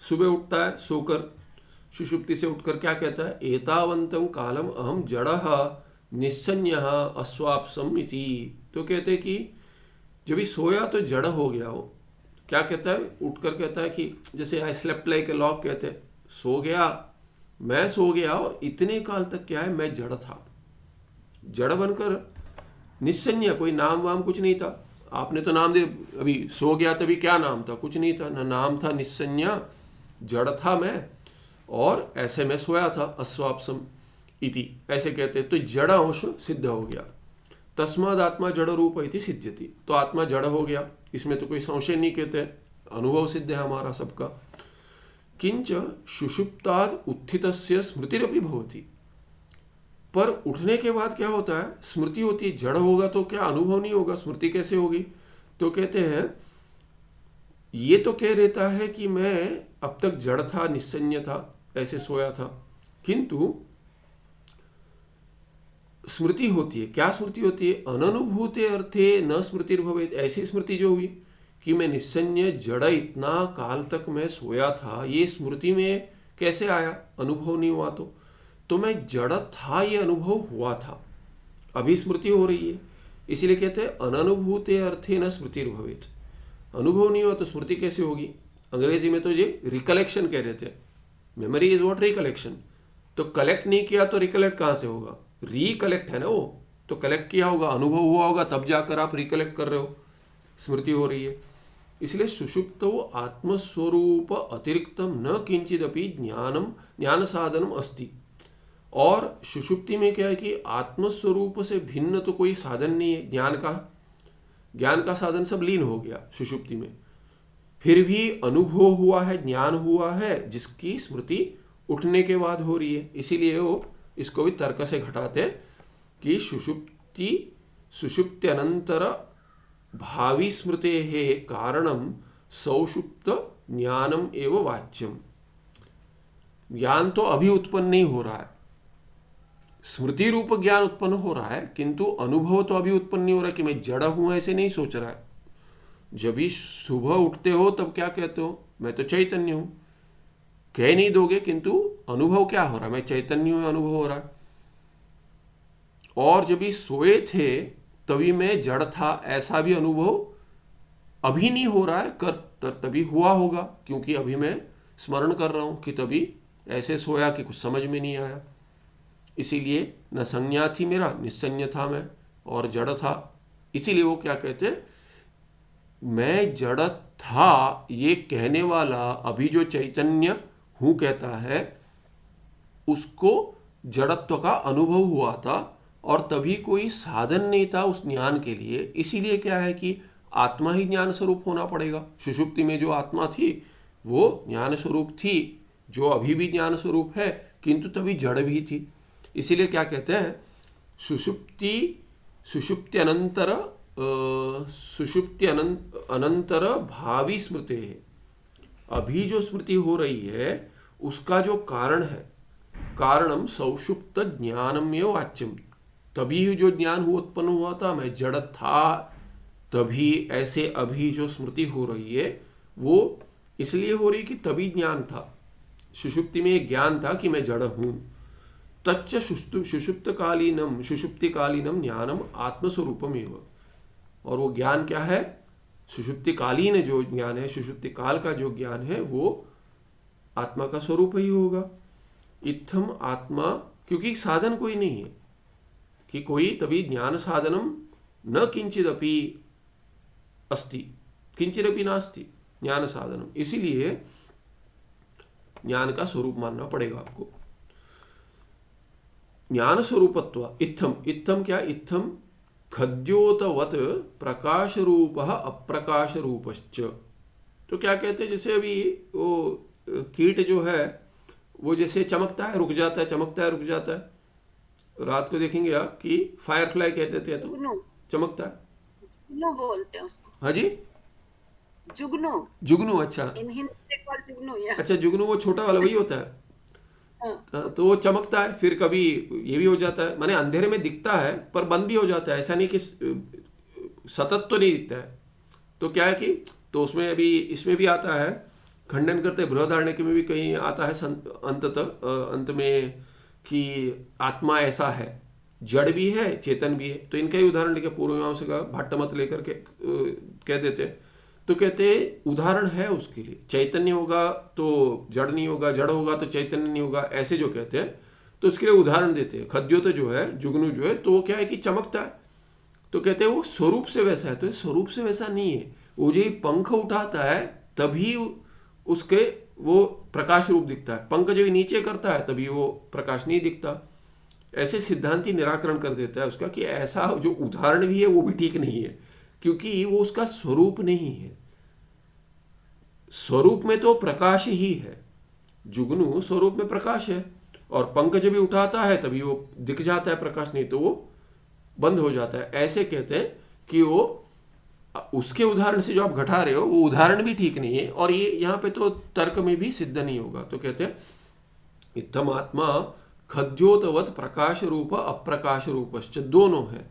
सुबह उठता है सोकर, सुषुप्ति से उठकर क्या कहता है, एतावंतम कालम अहम जड़ः निस्सन्यः अस्वाप्सम इति। तो कहते हैं कि जब भी सोया तो जड़ हो गया हो। क्या कहता है, उठकर कहता है कि जैसे I slept like a log कहते हैं, सो गया, मैं सो गया और इतने काल तक क्या है, मैं जड़ था, जड़ बनकर निस्सन्य, कोई नाम वाम कुछ नहीं था। आपने तो नाम दे, अभी सो गया तभी क्या नाम था, कुछ नहीं था, ना नाम था, निस्सन्य जड़ था मैं, और ऐसे में सोया था, अस्वाप्सम इति ऐसे कहते हैं। तो जड़ अंश सिद्ध हो गया, तस्माद आत्मा जड़ रूप इति सिद्ध्यति। तो आत्मा जड़ हो गया, इसमें तो कोई संशय नहीं, कहते अनुभव सिद्ध है हमारा सबका। किंच सुषुप्ताद उत्थितस्य स्मृतिरपि भवति, पर उठने के बाद क्या होता है, स्मृति होती है। जड़ होगा तो क्या अनुभव नहीं होगा, स्मृति कैसे होगी। तो कहते हैं ये तो कह रहता है कि मैं अब तक जड़ था, निस्सन्य था, ऐसे सोया था, किंतु स्मृति होती है। क्या स्मृति होती है, अननुभूते अर्थे न स्मृतिर्भवेत्। ऐसी स्मृति जो हुई कि मैं निस्सन्य जड़, इतना काल तक मैं सोया था, ये स्मृति में कैसे आया, अनुभव नहीं हुआ। तो मैं जड़ था, ये अनुभव हुआ था, अभी स्मृति हो रही है। इसीलिए कहते हैं अननुभूते अर्थे न स्मृतिर्भवेत्। अनुभव नहीं हुआ तो स्मृति कैसे होगी। अंग्रेजी में तो ये रिकलेक्शन कह रहे थे, मेमोरी इज व्हाट रिकलेक्शन। तो कलेक्ट नहीं किया तो रिकलेक्ट कहाँ से होगा, रिकलेक्ट है ना वो, तो कलेक्ट किया होगा, अनुभव हुआ होगा, तब जाकर आप रिकलेक्ट कर रहे हो, स्मृति हो रही है। इसलिए सुषुप्तो आत्मस्वरूप अतिरिक्तम न किंचिदपि ज्ञान साधनम अस्ति। और सुषुप्ति में क्या है कि आत्मस्वरूप से भिन्न तो कोई साधन नहीं है, ज्ञान का साधन सब लीन हो गया सुषुप्ति में। फिर भी अनुभव हुआ है, ज्ञान हुआ है, जिसकी स्मृति उठने के बाद हो रही है। इसीलिए वो इसको भी तर्क से घटाते हैं कि सुषुप्त्यनंतर भावी स्मृते है कारणम सौषुप्त ज्ञानम एवं वाच्यम। ज्ञान तो अभी उत्पन्न नहीं हो रहा है, स्मृति रूप ज्ञान उत्पन्न हो रहा है, किंतु अनुभव तो अभी उत्पन्न नहीं हो रहा है कि मैं जड़ हूं, ऐसे नहीं सोच रहा है। जब भी सुबह उठते हो तब क्या कहते हो, मैं तो चैतन्य हूं। कह नहीं दोगे, किंतु अनुभव क्या हो रहा है, मैं चैतन्य हूं अनुभव हो रहा है। और जब भी सोए थे तभी मैं जड़ था, ऐसा भी अनुभव अभी नहीं हो रहा है, तभी हुआ होगा, क्योंकि अभी मैं स्मरण कर रहा हूं कि तभी ऐसे सोया कि कुछ समझ में नहीं आया। इसीलिए न संज्ञा थी मेरा, निसंज्ञ था मैं और जड़ था। इसीलिए वो क्या कहते, मैं जड़ था ये कहने वाला अभी जो चैतन्य हूं कहता है, उसको जड़त्व का अनुभव हुआ था और तभी कोई साधन नहीं था उस ज्ञान के लिए। इसीलिए क्या है कि आत्मा ही ज्ञान स्वरूप होना पड़ेगा। सुषुप्ति में जो आत्मा थी वो ज्ञान स्वरूप थी, जो अभी भी ज्ञान स्वरूप है, किंतु तभी जड़ भी थी। इसीलिए क्या कहते हैं, सुषुप्ति अनंतर भावी स्मृति है। अभी जो स्मृति हो रही है उसका जो कारण है, कारणम सौषुप्त ज्ञानमेव वाच्यम। तभी जो ज्ञान हुआ उत्पन्न हुआ था, मैं जड़ था तभी, ऐसे अभी जो स्मृति हो रही है वो इसलिए हो रही कि तभी ज्ञान था। सुषुप्ति में एक ज्ञान था कि मैं जड़ हूं। तच्च सुषुप्तिकालीनम ज्ञानम आत्मस्वरूपम एव। और वो ज्ञान क्या है, सुषुप्तिकालीन जो ज्ञान है, सुषुप्ति काल का जो ज्ञान है वो आत्मा का स्वरूप ही होगा। इत्थम आत्मा, क्योंकि साधन कोई नहीं है कि कोई, तभी ज्ञान साधनम न किंचिदपि अस्ति, किंचिदपि नास्ति ज्ञान साधनम। इसीलिए ज्ञान का स्वरूप मानना पड़ेगा आपको। ज्ञान स्वरूपत्व इत्थम, इत्थम क्या, इत्थम खद्योतवत प्रकाश रूप अप्रकाश रूपश्च। तो क्या कहते हैं, जैसे अभी वो कीट जो है वो जैसे चमकता है रुक जाता है, चमकता है रुक जाता है। रात को देखेंगे आप कि फायर फ्लाई कहते थे तो चमकता है, जुगनू बोलते हैं उसको। हाँ जी, जुगनू, जुगनू। अच्छा इन हिंदी कॉल जुगनू या। अच्छा, जुगनू वो छोटा वाला वही होता है। हाँ, तो वो चमकता है, फिर कभी ये भी हो जाता है, माने अंधेरे में दिखता है पर बंद भी हो जाता है, ऐसा नहीं कि सतत तो नहीं दिखता है। तो क्या है कि, तो उसमें अभी इसमें भी आता है, खंडन करते बृहदारण्यक में भी कहीं आता है अंत में कि आत्मा ऐसा है, जड़ भी है चेतन भी है। तो इनका ही उदाहरण लेके पूर्वमीमांसा का भाट्ट मत लेकर के कह देते हैं। तो कहते उदाहरण है उसके लिए, चैतन्य होगा तो जड़ नहीं होगा, जड़ होगा तो चैतन्य नहीं होगा, ऐसे जो कहते हैं तो उसके लिए उदाहरण देते हैं। खद्योत जो है, जुगनू जो है, तो वो क्या है कि चमकता है, तो कहते हैं वो स्वरूप से वैसा है। तो स्वरूप से वैसा नहीं है, वो जो पंख उठाता है तभी उसके वो प्रकाश रूप दिखता है, पंख जब नीचे करता है तभी वो प्रकाश नहीं दिखता। ऐसे सिद्धांति निराकरण कर देता है उसका कि ऐसा जो उदाहरण भी है वो भी ठीक नहीं है, क्योंकि वो उसका स्वरूप नहीं है। स्वरूप में तो प्रकाश ही है, जुगनू स्वरूप में प्रकाश है, और पंख जब भी उठाता है तभी वो दिख जाता है प्रकाश, नहीं तो वो बंद हो जाता है। ऐसे कहते हैं कि वो उसके उदाहरण से जो आप घटा रहे हो वो उदाहरण भी ठीक नहीं है, और ये यहाँ पे तो तर्क में भी सिद्ध नहीं होगा। तो कहते हैं इत्थम आत्मा खद्योतवत प्रकाश रूप अप्रकाश रूपश्च, दोनों है।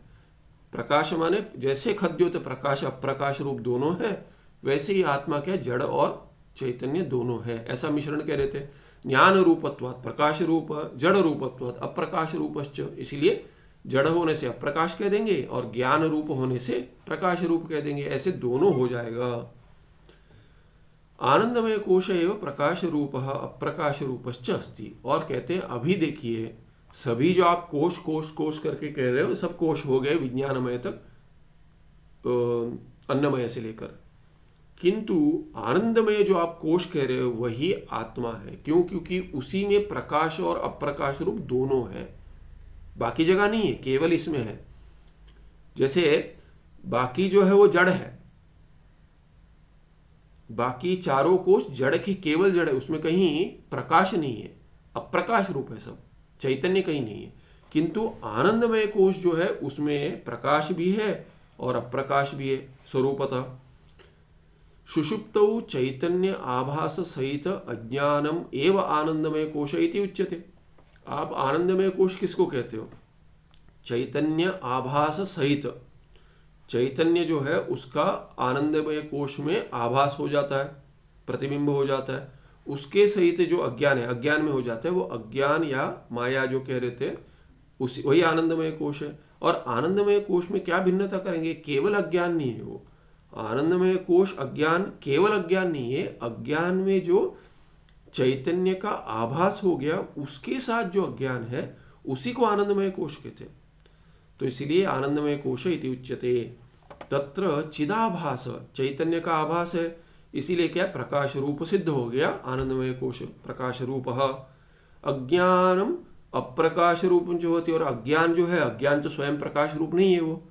प्रकाश माने जैसे खद्योत प्रकाश अप्रकाश रूप दोनों है, वैसे ही आत्मा क्या, जड़ और चैतन्य दोनों है। ऐसा मिश्रण कह रहे थे। ज्ञान रूपत्वात् प्रकाश रूप, जड़ रूपत्वात् अप्रकाश रूपश्च। इसीलिए जड़ होने से अप्रकाश कह देंगे और ज्ञान रूप होने से प्रकाश रूप कह देंगे, ऐसे दोनों हो जाएगा। आनंदमय कोश एवं प्रकाश रूप अप्रकाश रूपश्च अस्ति। और कहते हैं अभी देखिए, सभी जो आप कोश कोश कोश करके कह रहे हो सब कोश हो गए विज्ञानमय तक, अन्नमय से लेकर, किंतु आनंदमय जो आप कोश कह रहे हो वही आत्मा है। क्यों? क्योंकि उसी में प्रकाश और अप्रकाश रूप दोनों है, बाकी जगह नहीं है, केवल इसमें है। जैसे बाकी जो है वो जड़ है, बाकी चारों कोश जड़ की केवल जड़ है, उसमें कहीं प्रकाश नहीं है, अप्रकाश रूप है सब, चैतन्य कहीं नहीं है। किंतु आनंदमय कोश जो है उसमें प्रकाश भी है और अप्रकाश भी है स्वरूपतः। सुषुप्तौ चैतन्य आभास सहित अज्ञानम एव आनंदमय कोश इति उच्यते। आप आनंदमय कोश किसको कहते हो? चैतन्य आभास सहित, चैतन्य जो है उसका आनंदमय कोश में आभास हो जाता है, प्रतिबिंब हो जाता है। उसके सहित जो अज्ञान है, अज्ञान में हो जाता है, वो अज्ञान या माया जो कह रहे थे उसी वही आनंदमय कोश है। और आनंदमय कोश में क्या भिन्नता करेंगे, केवल अज्ञान नहीं है वो आनंदमय कोश, अज्ञान केवल अज्ञान नहीं है, अज्ञान में जो चैतन्य का आभास हो गया उसके साथ जो अज्ञान है उसी को आनंदमय कोश कहते हैं। तो इसलिए आनंदमय कोश इति उच्यते। तत्र चिदाभास, चैतन्य का आभास है, इसीलिए क्या प्रकाश रूप सिद्ध हो गया आनंदमय कोश, प्रकाश रूप। अज्ञानम अप्रकाश रूप जो होती है, और अज्ञान जो है, अज्ञान तो स्वयं प्रकाश रूप नहीं है, वो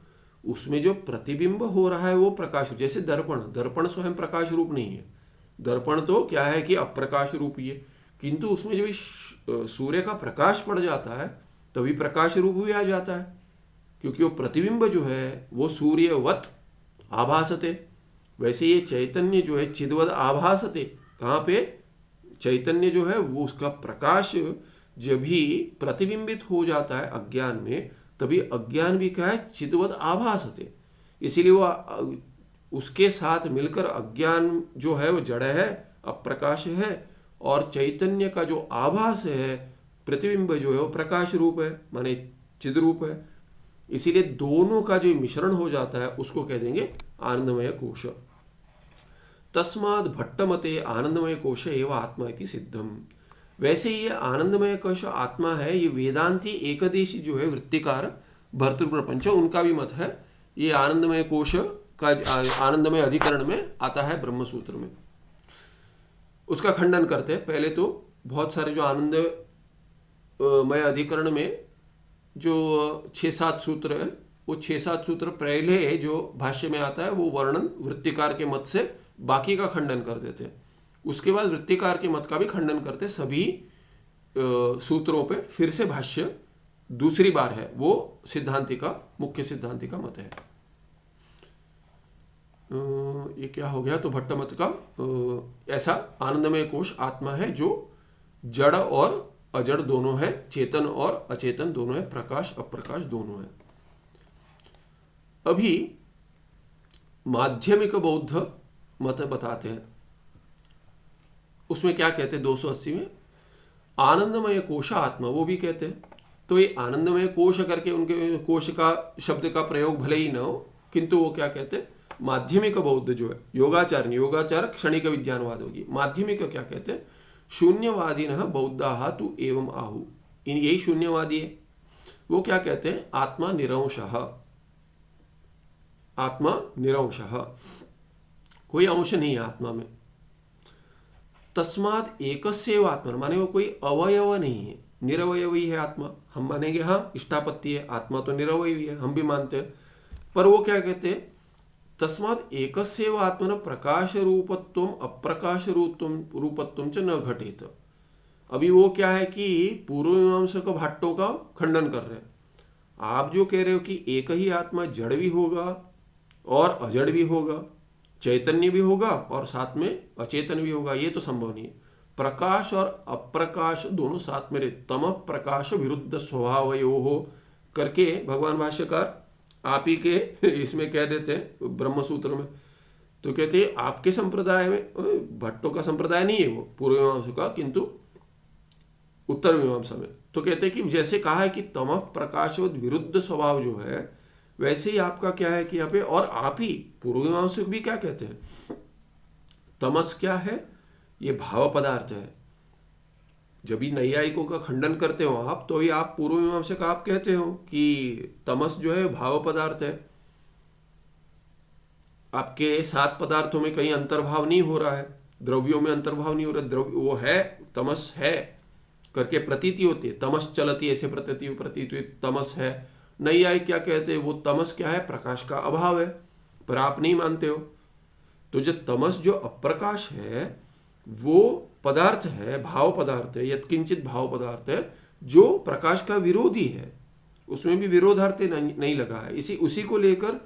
उसमें जो प्रतिबिंब हो रहा है वो प्रकाश, जैसे दर्पण, दर्पण स्वयं प्रकाश रूप नहीं है, दर्पण तो क्या है कि अप्रकाश रूप ही है, किंतु उसमें जब सूर्य का प्रकाश पड़ जाता है तभी प्रकाश रूप भी आ जाता है, क्योंकि वो प्रतिबिंब जो है वो सूर्यवत आभासते। वैसे ये चैतन्य जो है चिदवद आभासते, कहाँ पे चैतन्य जो है वो उसका प्रकाश जब भी प्रतिबिंबित हो जाता है अज्ञान में, तभी अज्ञान भी क्या है, चिदवद आभासते। इसीलिए वो उसके साथ मिलकर अज्ञान जो है वो जड़ है, अप्रकाश है, और चैतन्य का जो आभास है, प्रतिबिंब जो है वो प्रकाश रूप है, माने चिद रूप है। इसीलिए दोनों का जो मिश्रण हो जाता है उसको कह देंगे आनंदमय कोश। तस्माद् भट्टमते आनंदमय कोश एवं आत्मा इति सिद्धम। वैसे ये आनंदमय कोश आत्मा है, ये वेदांती एकदेशी जो है वृत्तिकार भर्तृप्रपंच उनका भी मत है। ये आनंदमय कोश का आनंदमय अधिकरण में आता है ब्रह्मसूत्र में, उसका खंडन करते हैं। पहले तो बहुत सारे जो आनंदमय अधिकरण में जो 6-7 सूत्र है, वो 6-7 सूत्र पहले जो भाष्य में आता है वो वर्णन वृत्तिकार के मत से बाकी का खंडन कर देते हैं। उसके बाद वृत्तिकार के मत का भी खंडन करते, सभी सूत्रों पे फिर से भाष्य दूसरी बार है, वो सिद्धांति का, मुख्य सिद्धांति का मत है। ये क्या हो गया, तो भट्ट मत का ऐसा आनंदमय कोश आत्मा है जो जड़ और अजड़ दोनों है, चेतन और अचेतन दोनों है, प्रकाश अप्रकाश दोनों है। अभी माध्यमिक बौद्ध मत बताते हैं, उसमें क्या कहते हैं 280 में, आनंदमय कोश आत्मा, वो भी कहते हैं। तो ये आनंदमय कोश करके उनके कोश का शब्द का प्रयोग भले ही ना हो, किंतु वो क्या कहते हैं, माध्यमिक बौद्ध जो है, योगाचार योगाचार क्षणिक विज्ञानवाद होगी, माध्यमिक क्या कहते हैं, शून्यवादिनः बौद्धाः तु एवं आहु, इन यही शून्यवादी है। वो क्या कहते हैं, आत्मा निरंशः, आत्मा निरंशः, कोई अंश नहीं है आत्मा में। तस्मात् एकस्यैव आत्मा, माने वो कोई अवयव नहीं है, निरवयवी है आत्मा। हम मानेंगे हाँ इष्टापत्ति है, आत्मा तो निरवयवी है, हम भी मानते हैं। पर वो क्या कहते हैं, तस्मात् एकस्यैव आत्मनः प्रकाश रूपत्वम अप्रकाश रूपत्वम च न घटेत। अभी वो क्या है कि पूर्व मीमांसक भाट्टों का खंडन कर रहे हैं। आप जो कह रहे हो कि एक ही आत्मा जड़ भी होगा और अजड़ भी होगा, चैतन्य भी होगा और साथ में अचेतन भी होगा, ये तो संभव नहीं है। प्रकाश और अप्रकाश दोनों साथ में रहे, तम प्रकाश विरुद्ध स्वभावयोः करके भगवान भाष्यकार आप ही के इसमें कह देते हैं ब्रह्मसूत्र में। तो कहते हैं आपके संप्रदाय में, भट्टों का संप्रदाय नहीं है वो पूर्व मीमांसा का, किंतु उत्तर मीमांसा में, तो कहते हैं कि जैसे कहा है कि तम प्रकाश विरुद्ध स्वभाव जो है, वैसे ही आपका क्या है कि यहाँ पे, और आप ही पूर्व मीमांसक भी क्या कहते हैं, तमस क्या है, ये भाव पदार्थ है। जब भी नैयायिकों का खंडन करते हो आप, तो ही आप पूर्व मीमांसक आप कहते हो कि तमस जो है भाव पदार्थ है, आपके 7 पदार्थों में कहीं अंतर्भाव नहीं हो रहा है, द्रव्यों में अंतर्भाव नहीं हो रहा, द्रव्य वो है, तमस है करके प्रतीति होती है, तमस चलती ऐसे प्रतीति तमस है। नैयायिक क्या कहते हैं, वो तमस क्या है, प्रकाश का अभाव है, पर आप नहीं मानते हो। तो जो तमस जो अप्रकाश है वो पदार्थ है, भाव पदार्थ है, यत्किंचित भाव पदार्थ है जो प्रकाश का विरोधी है, उसमें भी विरोधार्थ नहीं लगा है। उसी को लेकर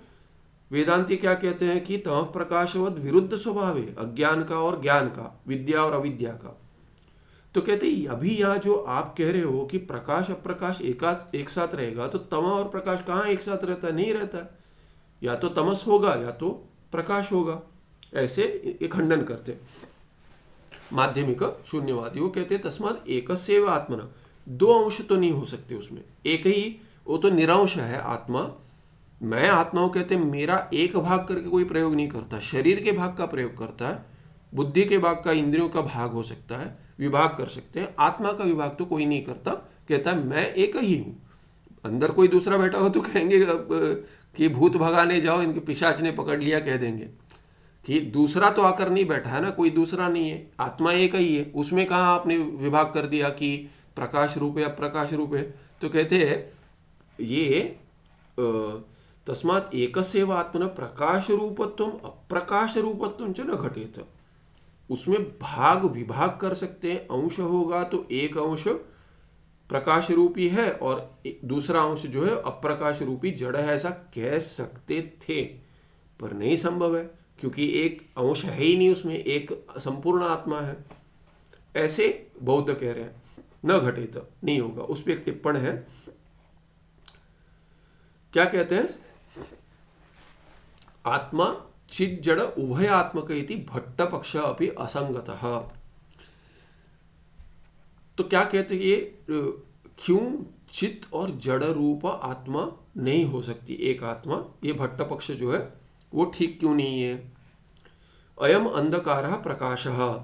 वेदांती क्या कहते हैं कि तमः प्रकाशवद विरुद्ध स्वभाव है अज्ञान का और ज्ञान का, विद्या और अविद्या का। तो कहते हैं अभी यहाँ जो आप कह रहे हो कि प्रकाश अप्रकाश एक साथ रहेगा, तो तमः और प्रकाश कहाँ एक साथ रहता है, नहीं रहता है। या तो तमस होगा या तो प्रकाश होगा। ऐसे ये खंडन करते माध्यमिक शून्यवादी। वो कहते तस्मात् एकस्यैव आत्मना, दो अंश तो नहीं हो सकते उसमें, एक ही, वो तो निरंश है आत्मा। मैं आत्माओं कहते मेरा एक भाग करके कोई प्रयोग नहीं करता, शरीर के भाग का प्रयोग करता है, बुद्धि के भाग का, इंद्रियों का भाग हो सकता है, विभाग कर सकते हैं, आत्मा का विभाग तो कोई नहीं करता। कहता है मैं एक ही हूं। अंदर कोई दूसरा बैठा हो तो कहेंगे कि भूत भगाने जाओ, इनके पिशाच ने पकड़ लिया, कह देंगे कि दूसरा तो आकर नहीं बैठा है ना, कोई दूसरा नहीं है, आत्मा एक ही है। उसमें कहाँ आपने विभाग कर दिया कि प्रकाश रूप है या प्रकाश रूप है। तो कहते हैं ये तस्मात् एकस्यैव आत्मनः प्रकाश रूपत्वम अप्रकाश रूपत्वम च न घटेत। उसमें भाग विभाग कर सकते हैं, अंश होगा तो एक अंश प्रकाश रूपी है और दूसरा अंश जो है अप्रकाश रूपी जड़ है, ऐसा कह सकते थे, पर नहीं संभव है क्योंकि एक अंश है ही नहीं उसमें, एक संपूर्ण आत्मा है। ऐसे बौद्ध कह रहे हैं न घटेत, नहीं होगा। उस पर एक टिप्पण है, क्या कहते हैं, आत्मा चित जड़ उभयात्मक इति भट्ट पक्ष अपि असंगतः। तो क्या कहते हैं ये, क्यों चित्त और जड़ रूप आत्मा नहीं हो सकती एक आत्मा, ये भट्ट पक्ष जो है वो ठीक क्यों नहीं है। अयम अंधकारः प्रकाशः,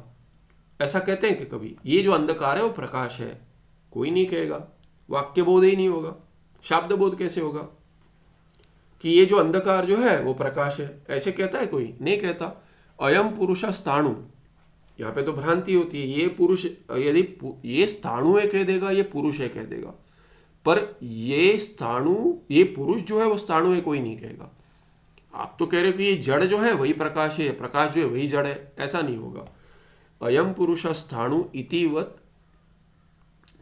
ऐसा कहते हैं कि कभी ये जो अंधकार है वो प्रकाश है, कोई नहीं कहेगा, वाक्य बोध ही नहीं होगा, शब्द बोध कैसे होगा कि ये जो अंधकार जो है वो प्रकाश है, ऐसे कहता है कोई, नहीं कहता। अयम पुरुष स्थाणु, यहाँ पे तो भ्रांति होती है, ये पुरुष, यदि ये स्थाणु है कह देगा, ये पुरुष है कह देगा, पर ये स्थाणु, ये पुरुष जो है वो स्थाणु है कोई नहीं कहेगा। आप तो कह रहे हो कि ये जड़ जो है वही प्रकाश है, प्रकाश जो है वही जड़ है, ऐसा नहीं होगा। अयम पुरुष स्थाणु इतिवत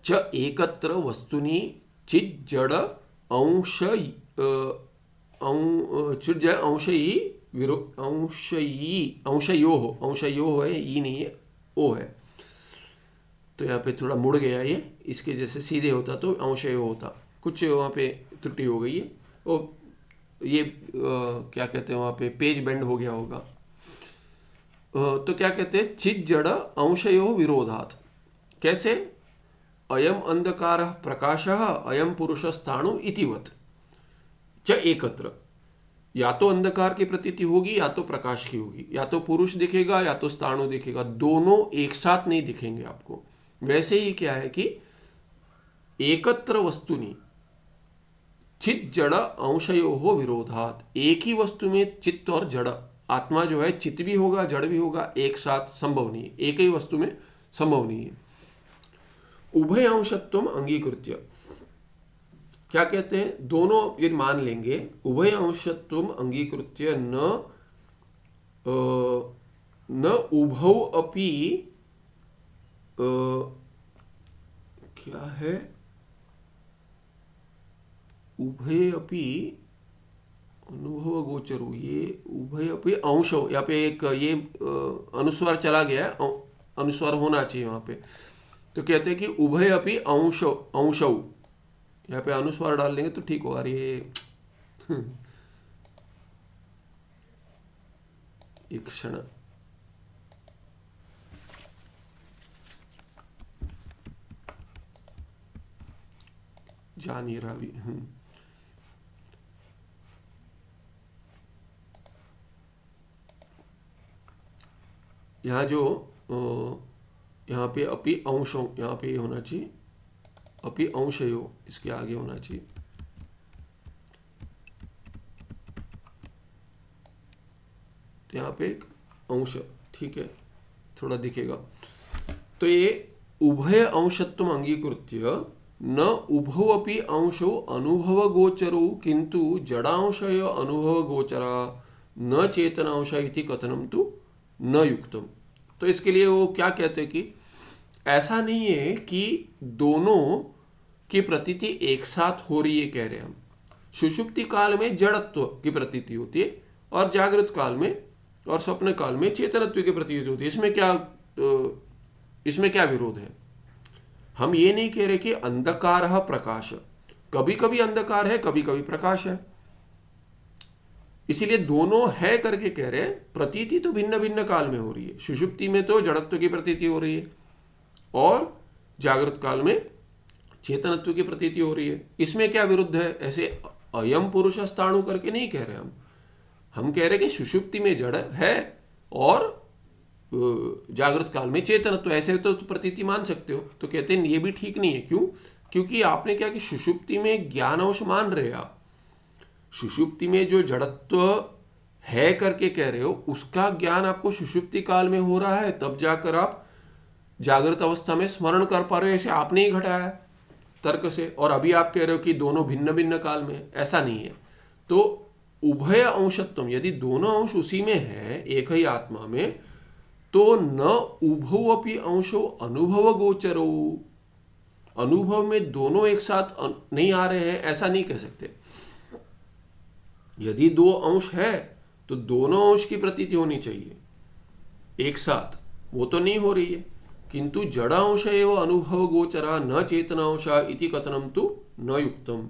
च एकत्र वस्तुनि चित जड़ अंश चित जड़ अंशयी विरो अंशयो है, ई नहीं है, ओ है। तो यहाँ पे थोड़ा मुड़ गया ये, इसके जैसे सीधे होता तो अंशयो होता, कुछ वहाँ पे त्रुटि हो गई है, वो ये क्या कहते हैं वहाँ पे पेज बेंड हो गया होगा। तो क्या कहते हैं, चित जड़ अंशयो विरोधात, कैसे, अयम अंधकार प्रकाशः अयम पुरुष स्थाणु इतिवत च एकत्र, या तो अंधकार की प्रतीति होगी या तो प्रकाश की होगी, या तो पुरुष दिखेगा या तो स्थाणु दिखेगा, दोनों एक साथ नहीं दिखेंगे आपको। वैसे ही क्या है कि एकत्र वस्तुनि चित जड़ अंशयो हो विरोधात, एक ही वस्तु में चित्त और जड़, आत्मा जो है चित्त भी होगा जड़ भी होगा, एक साथ संभव नहीं है, एक ही वस्तु में संभव नहीं है। उभय अंशत्वम अंगीकृत्य, क्या कहते हैं, दोनों ये मान लेंगे, उभय अंशत्वम अंगीकृत्य न उभौ अपि क्या है, उभय अपि अनुभव गोचरो, ये उभय अपि अंशो, यहाँ पे एक ये अनुस्वार चला गया है, अनुस्वार होना चाहिए वहाँ पे। तो कहते हैं कि उभय अपि अंशो, अंशौ, यहाँ पे अनुस्वार डाल देंगे तो ठीक होगा। ये एक क्षण, जान ये रहा भी। यहाँ जो यहाँ पे अपि अंशों, यहाँ पे होना चाहिए अपि अंशयो, इसके आगे होना चाहिए। तो यहाँ पे एक अंश, ठीक है, थोड़ा दिखेगा। तो ये उभय अंशत्वम अंगीकृत्य न उभौ अपि अंशो अनुभव गोचरो किंतु जड़ांशय अनुभव गोचरा न चेतनांश इति कथनम तो न युक्तम। तो इसके लिए वो क्या कहते हैं कि ऐसा नहीं है कि दोनों की प्रतीति एक साथ हो रही है, कह रहे हैं हम। सुषुप्ति काल में जड़त्व की प्रतीति होती है और जागृत काल में और स्वप्न काल में चेतनत्व की प्रतीति होती है। इसमें क्या विरोध है। हम ये नहीं कह रहे कि अंधकार प्रकाश, कभी कभी अंधकार है कभी कभी प्रकाश है, इसीलिए दोनों है करके कह रहे हैं। प्रतीति तो भिन्न भिन्न काल में हो रही है। सुषुप्ति में तो जड़त्व की प्रतीति हो रही है और जागृत काल में चेतनत्व की प्रतीति हो रही है। इसमें क्या विरुद्ध है? ऐसे अयम पुरुष स्थाणु करके नहीं कह रहे हम कह रहे कि सुषुप्ति में जड़ है और जागृत काल में चेतनत्व, ऐसे तो प्रतीति मान सकते हो। तो कहते हैं ये भी ठीक नहीं है। क्यों? क्योंकि आपने क्या कि सुषुप्ति में ज्ञान अंश मान रहे आप। सुषुप्ति में जो जड़त्व है करके कह रहे हो उसका ज्ञान आपको सुषुप्ति काल में हो रहा है, तब जाकर आप जागृत अवस्था में स्मरण कर पा रहे हो। ऐसे आपने ही घटाया है तर्क से, और अभी आप कह रहे हो कि दोनों भिन्न भिन्न काल में। ऐसा नहीं है। तो उभय अंशत्वम, यदि दोनों अंश उसी में है, एक ही आत्मा में, तो न उभौ अपि अंशो अनुभव गोचरो, अनुभव में दोनों एक साथ नहीं आ रहे हैं, ऐसा नहीं कह सकते। यदि दो अंश है तो दोनों अंश की प्रतीति होनी चाहिए एक साथ, वो तो नहीं हो रही है। किंतु जड़ अंश एव अनुभव गोचरा न चेतन अंश इति कथनम तु न युक्तम।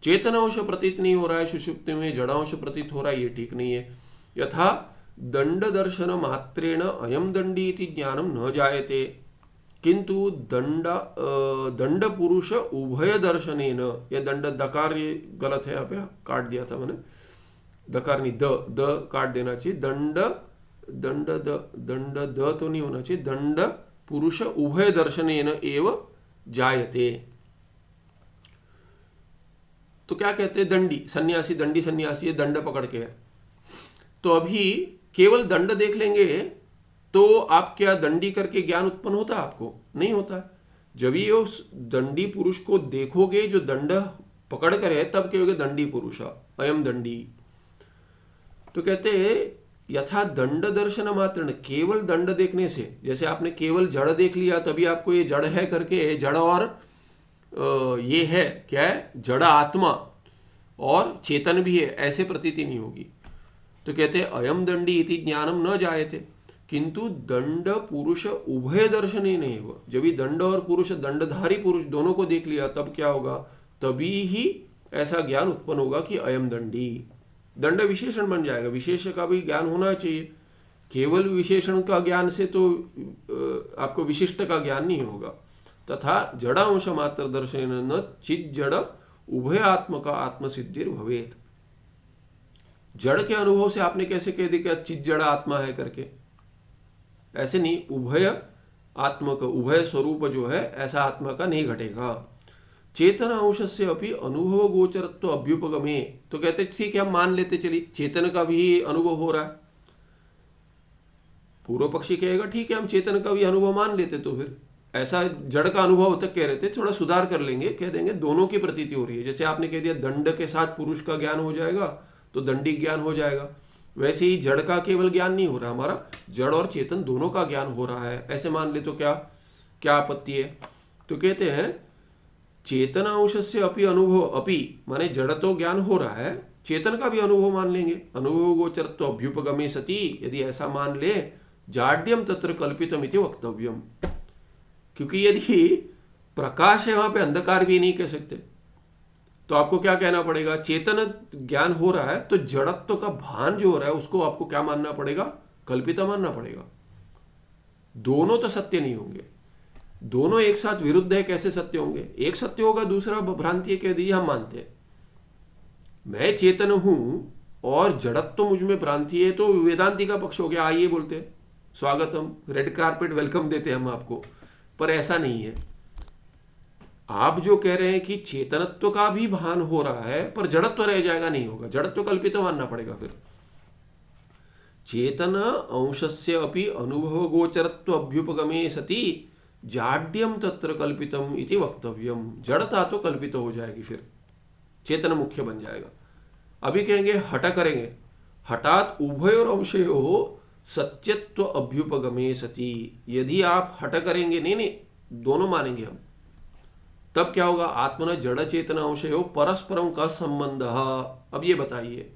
चेतन अंश प्रतीत नहीं हो रहा है सुषुप्ति में, जड़ अंश प्रतीत हो रहा है, ये ठीक नहीं है। यथा दंड दर्शन मात्रेण अयम दंडी इति ज्ञानम न जायते, किंतु दंड पुरुष उभय दर्शनेन, यह दंड दकार ये गलत है, यहाँ पे काट दिया था मैंने, दकार नहीं द काट देना चाहिए। दंड द तो नहीं होना चाहिए। दंड पुरुष उभय दर्शनेन एव जायते। तो क्या कहते हैं? दंडी सन्यासी, दंडी सन्यासी, ये दंड पकड़ के है। तो अभी केवल दंड देख लेंगे तो आप क्या दंडी करके ज्ञान उत्पन्न होता है? आपको नहीं होता। जब ये उस दंडी पुरुष को देखोगे जो दंड पकड़ कर है, तब कहोगे दंडी पुरुष अयम दंडी। तो कहते हैं यथा दंड दर्शन मात्र, केवल दंड देखने से, जैसे आपने केवल जड़ देख लिया तभी आपको ये जड़ है करके, जड़ और ये है क्या है, जड़ आत्मा और चेतन भी है, ऐसे प्रतीति नहीं होगी। तो कहते हैं अयम दंडी इति ज्ञानम न जायते, किंतु दंड पुरुष उभय दर्शन ही नहीं हुआ। जब भी दंड और पुरुष, दंडधारी पुरुष दोनों को देख लिया तब क्या होगा? तभी ही ऐसा ज्ञान उत्पन्न होगा कि अयम दंडी। दंड विशेषण बन जाएगा, विशेष का भी ज्ञान होना चाहिए। केवल विशेषण का ज्ञान से तो आपको विशिष्ट का ज्ञान नहीं होगा। तथा जड़ांश मात्र दर्शन न चित जड़ उभय आत्म का आत्मसिद्धिर भवेत। जड़ के अनुभव से आपने कैसे कह दी कि चित जड़ आत्मा है करके? ऐसे नहीं, उभय आत्मा का, उभय स्वरूप जो है ऐसा आत्मा का नहीं घटेगा। चेतन अंश से अपनी अनुभव गोचरत्व अभ्युपगमे, तो कहते ठीक है हम मान लेते चलिए चेतन का भी अनुभव हो रहा है। पूर्व पक्षी कहेगा ठीक है हम चेतन का भी अनुभव मान लेते, तो फिर ऐसा जड़ का अनुभव तक कह रहे थे, थोड़ा सुधार कर लेंगे, कह देंगे दोनों की प्रतीति हो रही है। जैसे आपने कह दिया दंड के साथ पुरुष का ज्ञान हो जाएगा तो दंडी ज्ञान हो जाएगा, वैसे ही जड़ का केवल ज्ञान नहीं हो रहा, हमारा जड़ और चेतन दोनों का ज्ञान हो रहा है, ऐसे मान ले तो क्या क्या आपत्ति है? तो कहते हैं चेतन अंश से अपि अनुभव, अपि माने जड़ तो ज्ञान हो रहा है, चेतन का भी अनुभव मान लेंगे। अनुभव गोचरत्व अभ्युपगमे सती, यदि ऐसा मान ले जाड्यम तत्र कल्पितम इति वक्तव्यम, क्योंकि यदि प्रकाश है वहां पे अंधकार भी नहीं कह सकते, तो आपको क्या कहना पड़ेगा? चेतन ज्ञान हो रहा है तो जड़त्व का भान जो हो रहा है उसको आपको क्या मानना पड़ेगा? कल्पित मानना पड़ेगा। दोनों तो सत्य नहीं होंगे, दोनों एक साथ विरुद्ध है, कैसे सत्य होंगे? एक सत्य होगा दूसरा भ्रांति कह दीजिए हम मानते हैं। मैं चेतन हूं और जड़त्व मुझ में भ्रांति है, तो वेदांति का पक्ष हो गया, आइए बोलते हैं स्वागतम, रेड कारपेट वेलकम देते हैं हम आपको। पर ऐसा नहीं है। आप जो कह रहे हैं कि चेतनत्व का भी भान हो रहा है पर जड़त्व रह जाएगा, नहीं होगा, जड़त्व कल्पित मानना पड़ेगा। फिर चेतन अंशस्य अपि अनुभव गोचरत्व अभ्युपगमे सती जाड्यम तत्र कल्पितम इति वक्तव्यम, जड़ता तो कल्पित हो जाएगी, फिर चेतन मुख्य बन जाएगा। अभी कहेंगे हठ करेंगे, हठात उभयोर अंशयो सत्यत्व अभ्युपगमे सती, यदि आप हठ करेंगे, नहीं दोनों मानेंगे हम, तब क्या होगा? आत्मन जड़ चेतन अंशयो परस्परम का संबंध। अब ये बताइए,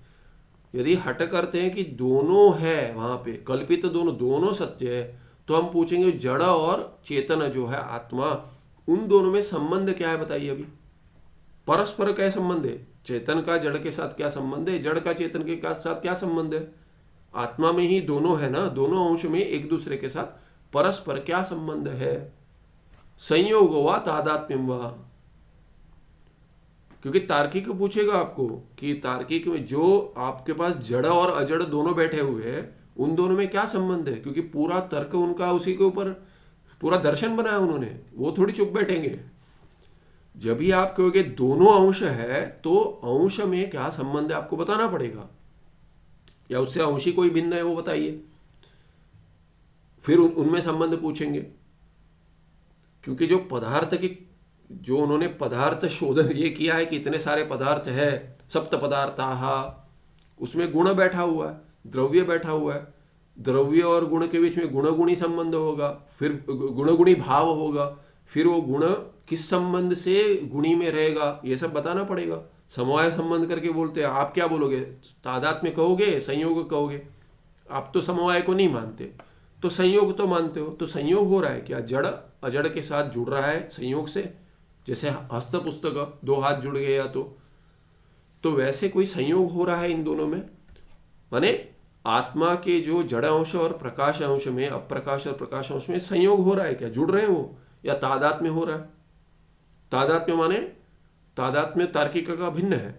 यदि हट करते हैं कि दोनों है वहां पे कल्पित, दोनों सत्य है, तो हम पूछेंगे जड़ और चेतन जो है आत्मा, उन दोनों में संबंध क्या है बताइए? अभी परस्पर क्या संबंध है? चेतन का जड़ के साथ क्या संबंध है, जड़ का चेतन के साथ क्या संबंध है? आत्मा में ही दोनों है ना, दोनों अंश में एक दूसरे के साथ परस्पर क्या संबंध है? संयोग व तादात्म्यम व। क्योंकि तार्किक पूछेगा आपको कि तार्किक में जो आपके पास जड़ और अजड़ दोनों बैठे हुए हैं, उन दोनों में क्या संबंध है? क्योंकि पूरा तर्क उनका उसी के ऊपर, पूरा दर्शन बनाया उन्होंने, वो थोड़ी चुप बैठेंगे। जब भी आप कहोगे दोनों अंश है, तो अंश में क्या संबंध है आपको बताना पड़ेगा, या उससे अंशी कोई भिन्न है वो बताइए। फिर उनमें संबंध पूछेंगे। क्योंकि जो पदार्थ की, जो उन्होंने पदार्थ शोधन ये किया है कि इतने सारे पदार्थ है, सप्त पदार्थाः, उसमें गुण बैठा हुआ है, द्रव्य बैठा हुआ है। द्रव्य और गुण के बीच में गुणगुणी संबंध होगा, फिर गुणगुणी भाव होगा, फिर वो गुण किस संबंध से गुणी में रहेगा, ये सब बताना पड़ेगा। समवाय संबंध करके बोलते हैं, आप क्या बोलोगे? तादात्म्य कहोगे, संयोग कहोगे? आप तो समवाय को नहीं मानते, तो संयोग तो मानते हो। तो संयोग हो रहा है क्या? जड़ अजड़ के साथ जुड़ रहा है संयोग से, जैसे हस्त पुस्तक, दो हाथ जुड़ गए या तो वैसे कोई संयोग हो रहा है इन दोनों में। माने आत्मा के जो जड़ अंश और प्रकाश अंश में, अप्रकाश और प्रकाश अंश में संयोग हो रहा है क्या? जुड़ रहे हैं वो, या तादात्म्य हो रहा है? तादात्म्य माने, तादात्म्य तार्किक का भिन्न है।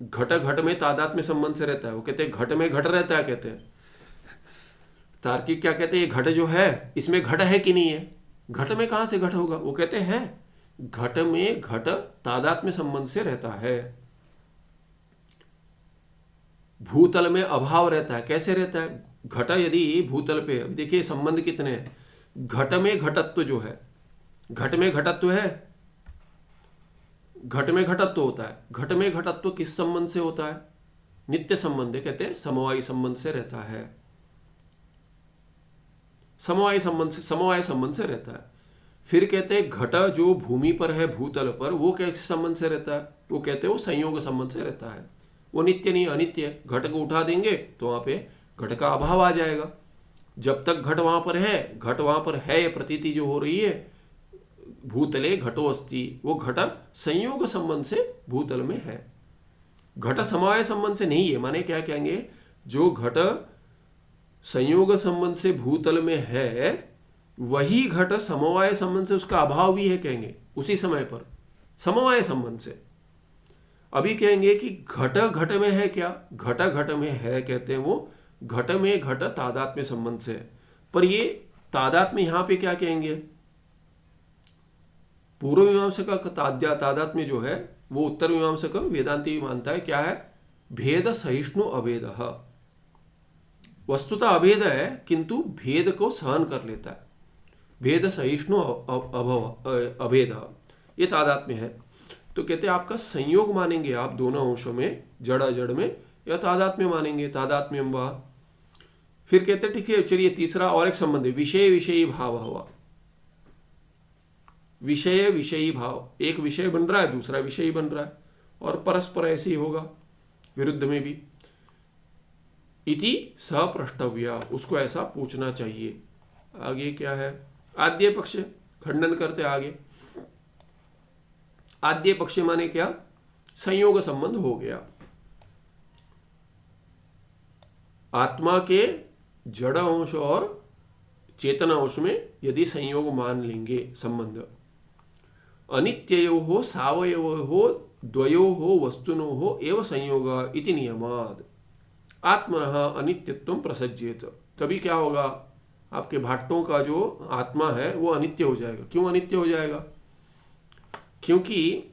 घट घट में तादात्म्य संबंध से रहता है, वो कहते हैं घट में घट रहता है, कहते हैं। तार्किक क्या कहते हैं? ये घट जो है, इसमें घट है कि नहीं है? घट में कहां से घट होगा? वो कहते हैं घट में घट तादात्म्य संबंध से रहता है। भूतल में अभाव रहता है, कैसे रहता है? घट यदि भूतल पे, अभी देखिए संबंध कितने हैं। घट में घटत्व जो है, घट में घटत्व है, घट में घटत्व होता है। घट में घटत्व किस संबंध से होता है? नित्य संबंध, कहते हैं समवायी संबंध से रहता है। समवाय संबंध से रहता है। फिर कहते हैं घट जो भूमि पर है, भूतल पर, वो किस संबंध से रहता है? वो कहते हैं वो संयोग संबंध से रहता है। वो नित्य नहीं, अनित्य है। घट को उठा देंगे तो वहां पे घट का अभाव आ जाएगा। जब तक घट वहां पर है, घट वहां पर है, ये प्रतीति जो हो रही है, भूतले घटो अस्ति, वो घट संयोग संबंध से भूतल में है। घट समवाय संबंध से नहीं है। माने क्या कहेंगे? जो घट संयोग संबंध से भूतल में है, वही घट समवाय संबंध से उसका अभाव भी है, कहेंगे उसी समय पर, समवाय संबंध से। अभी कहेंगे कि घट घट में है क्या? घट घट में है, कहते हैं वो घट में घट तादात्म्य संबंध से। पर ये तादात्म्य यहां पे क्या कहेंगे? पूर्व मीमांसक का तादात्म्य जो है, वो उत्तर मीमांसक वेदांती मानता है क्या है? भेद सहिष्णु अभेद। वस्तुतः अभेद है, किंतु भेद को सहन कर लेता है। भेद सहिष्णु अभेद, ये तादात्म्य है। तो कहते हैं आपका संयोग मानेंगे आप दोनों अंशों में, जड़ अजड़ में, या तादात्म्य मानेंगे, तादात्म्यम वा। फिर कहते हैं ठीक है, चलिए तीसरा और एक संबंध है, विषय विषयी भाव हुआ। विषय विषयी भाव, एक विषय बन रहा है, दूसरा विषयी बन रहा है, और परस्पर ऐसे ही होगा विरुद्ध में भी। इति सप्रष्टव्या, उसको ऐसा पूछना चाहिए। आगे क्या है? आद्य पक्ष खंडन करते आगे। आद्य पक्ष माने क्या? संयोग संबंध हो गया। आत्मा के जड़ अंश और चेतन अंश में यदि संयोग मान लेंगे संबंध, अनित्ययो सावयव हो द्वयो हो वस्तुनो हो एव संयोग इति नियमाद आत्मनः अनित्यत्वं प्रसज्येत। तभी क्या होगा? आपके भाट्टों का जो आत्मा है वो अनित्य हो जाएगा। क्यों अनित्य हो जाएगा? क्योंकि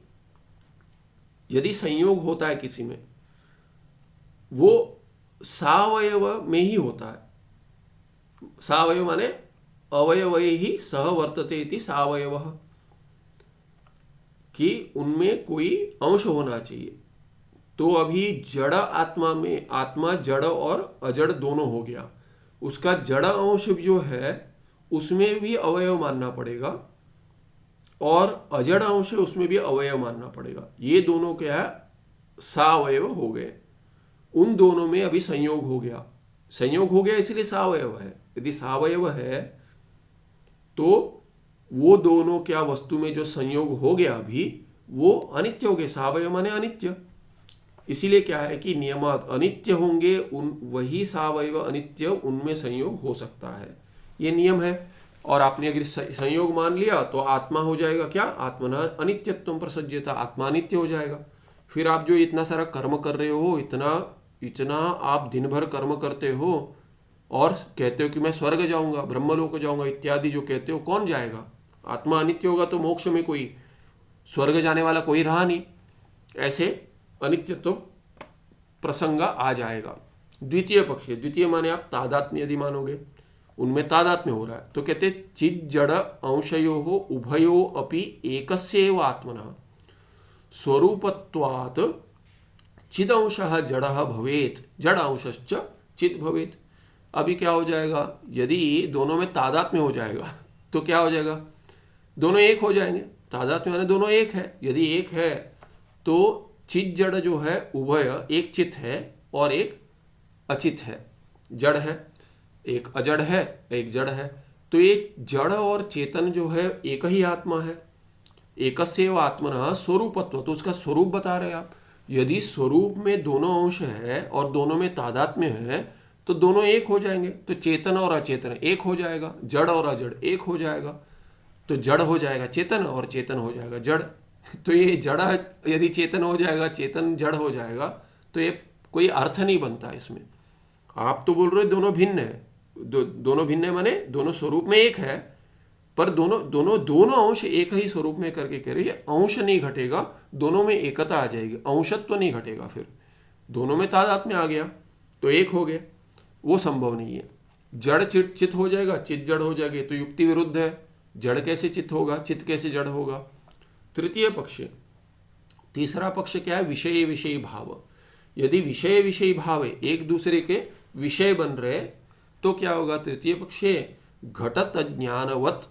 यदि संयोग होता है किसी में, वो सावयव में ही होता है। सावयव माने अवयवै ही सह वर्तते इति सावयवः, कि उनमें कोई अंश होना चाहिए। तो अभी जड़ आत्मा में, आत्मा जड़ और अजड़ दोनों हो गया, उसका जड़ अंश जो है उसमें भी अवयव मानना पड़ेगा, और अजड़ अंश उसमें भी अवयव मानना पड़ेगा। ये दोनों क्या है? सावयव हो गए। उन दोनों में अभी संयोग हो गया। संयोग हो गया इसलिए सावयव है। यदि सावयव है तो वो दोनों क्या, वस्तु में जो संयोग हो गया अभी, वो अनित्य हो गए। सावयव माने अनित्य। इसीलिए क्या है कि नियमात अनित्य होंगे, उन वही सावयव अनित्य, उनमें संयोग हो सकता है, ये नियम है। और आपने अगर संयोग मान लिया तो आत्मा हो जाएगा क्या, आत्मना अनित्यत्व प्रसज्यता, आत्मा अनित्य हो जाएगा। फिर आप जो इतना सारा कर्म कर रहे हो, इतना इतना आप दिन भर कर्म करते हो और कहते हो कि मैं स्वर्ग जाऊंगा, ब्रह्मलोक जाऊंगा इत्यादि जो कहते हो, कौन जाएगा? आत्मा अनित्य होगा तो मोक्ष में कोई स्वर्ग जाने वाला कोई रहा नहीं, ऐसे अनित्यत्व प्रसंग आ जाएगा। द्वितीय पक्ष, द्वितीय माने आप तादात्म्य यदि मानोगे, उनमें तादात्म्य हो रहा है, तो कहते चिद जड़ अंशयो उभयो अपि एकस्यैव आत्मनः स्वरूपत्वात् चिद अंशः जड़ः भवेत्, जड़ अंशश्च चिद भवेत्। अभी क्या हो जाएगा, यदि दोनों में तादात्म्य हो जाएगा तो क्या हो जाएगा, दोनों एक हो जाएंगे। तादात्म्य माने दोनों एक है, यदि एक है तो चित जड़ जो है उभय, एक चित है और एक अचित है, जड़ है, एक अजड़ है एक जड़ है, तो ये जड़ और चेतन जो है एक ही आत्मा है। एकस्यैव आत्मनः स्वरूपत्व, तो उसका स्वरूप बता रहे आप। यदि स्वरूप में दोनों अंश है और दोनों में तादात्म्य है तो दोनों एक हो जाएंगे, तो चेतन और अचेतन एक हो जाएगा, जड़ और अजड़ एक हो जाएगा, तो जड़ हो जाएगा चेतन और चेतन हो जाएगा जड़। तो ये जड़ यदि चेतन हो जाएगा, चेतन जड़ हो जाएगा, तो ये कोई अर्थ नहीं बनता इसमें। आप तो बोल रहे हो दोनों भिन्न है, दोनों भिन्न है माने दोनों स्वरूप में एक है, पर दोनों अंश एक ही स्वरूप में करके कह रही है, अंश नहीं घटेगा, दोनों में एकता आ जाएगी, अंशत्व नहीं घटेगा। फिर दोनों में तादात्म्य आ गया तो एक हो गया, वो संभव नहीं है। जड़ चित हो जाएगा, चित जड़ हो जाएगी, तो युक्ति विरुद्ध है। जड़ कैसे चित होगा, चित कैसे जड़ होगा? तृतीय पक्ष, तीसरा पक्ष क्या है, विषय विषयी भाव। यदि विषय विषयी भाव एक दूसरे के विषय बन रहे तो क्या होगा? तृतीय पक्षे घटत ज्ञानवत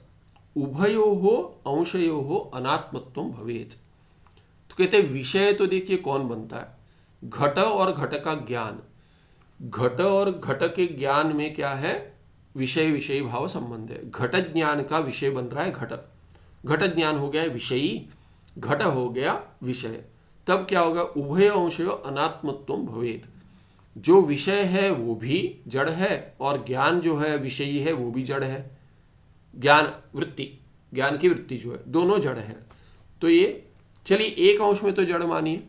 उभयो हो अंशयो हो अनात्मत्व भवेत। तो कहते हैं विषय तो देखिए कौन बनता है, घट और घट का ज्ञान। घट और घट के ज्ञान में क्या है, विषय विषयी भाव संबंध है। घट ज्ञान का विषय बन रहा है घट, घट ज्ञान हो गया विषयी, घट हो गया विषय। तब क्या होगा, उभय अंशयो अनात्मत्व भवेत। जो विषय है वो भी जड़ है और ज्ञान जो है विषयी है वो भी जड़ है। ज्ञान वृत्ति, ज्ञान की वृत्ति जो है, दोनों जड़ है। तो ये चलिए एक अंश में तो जड़ मानिए,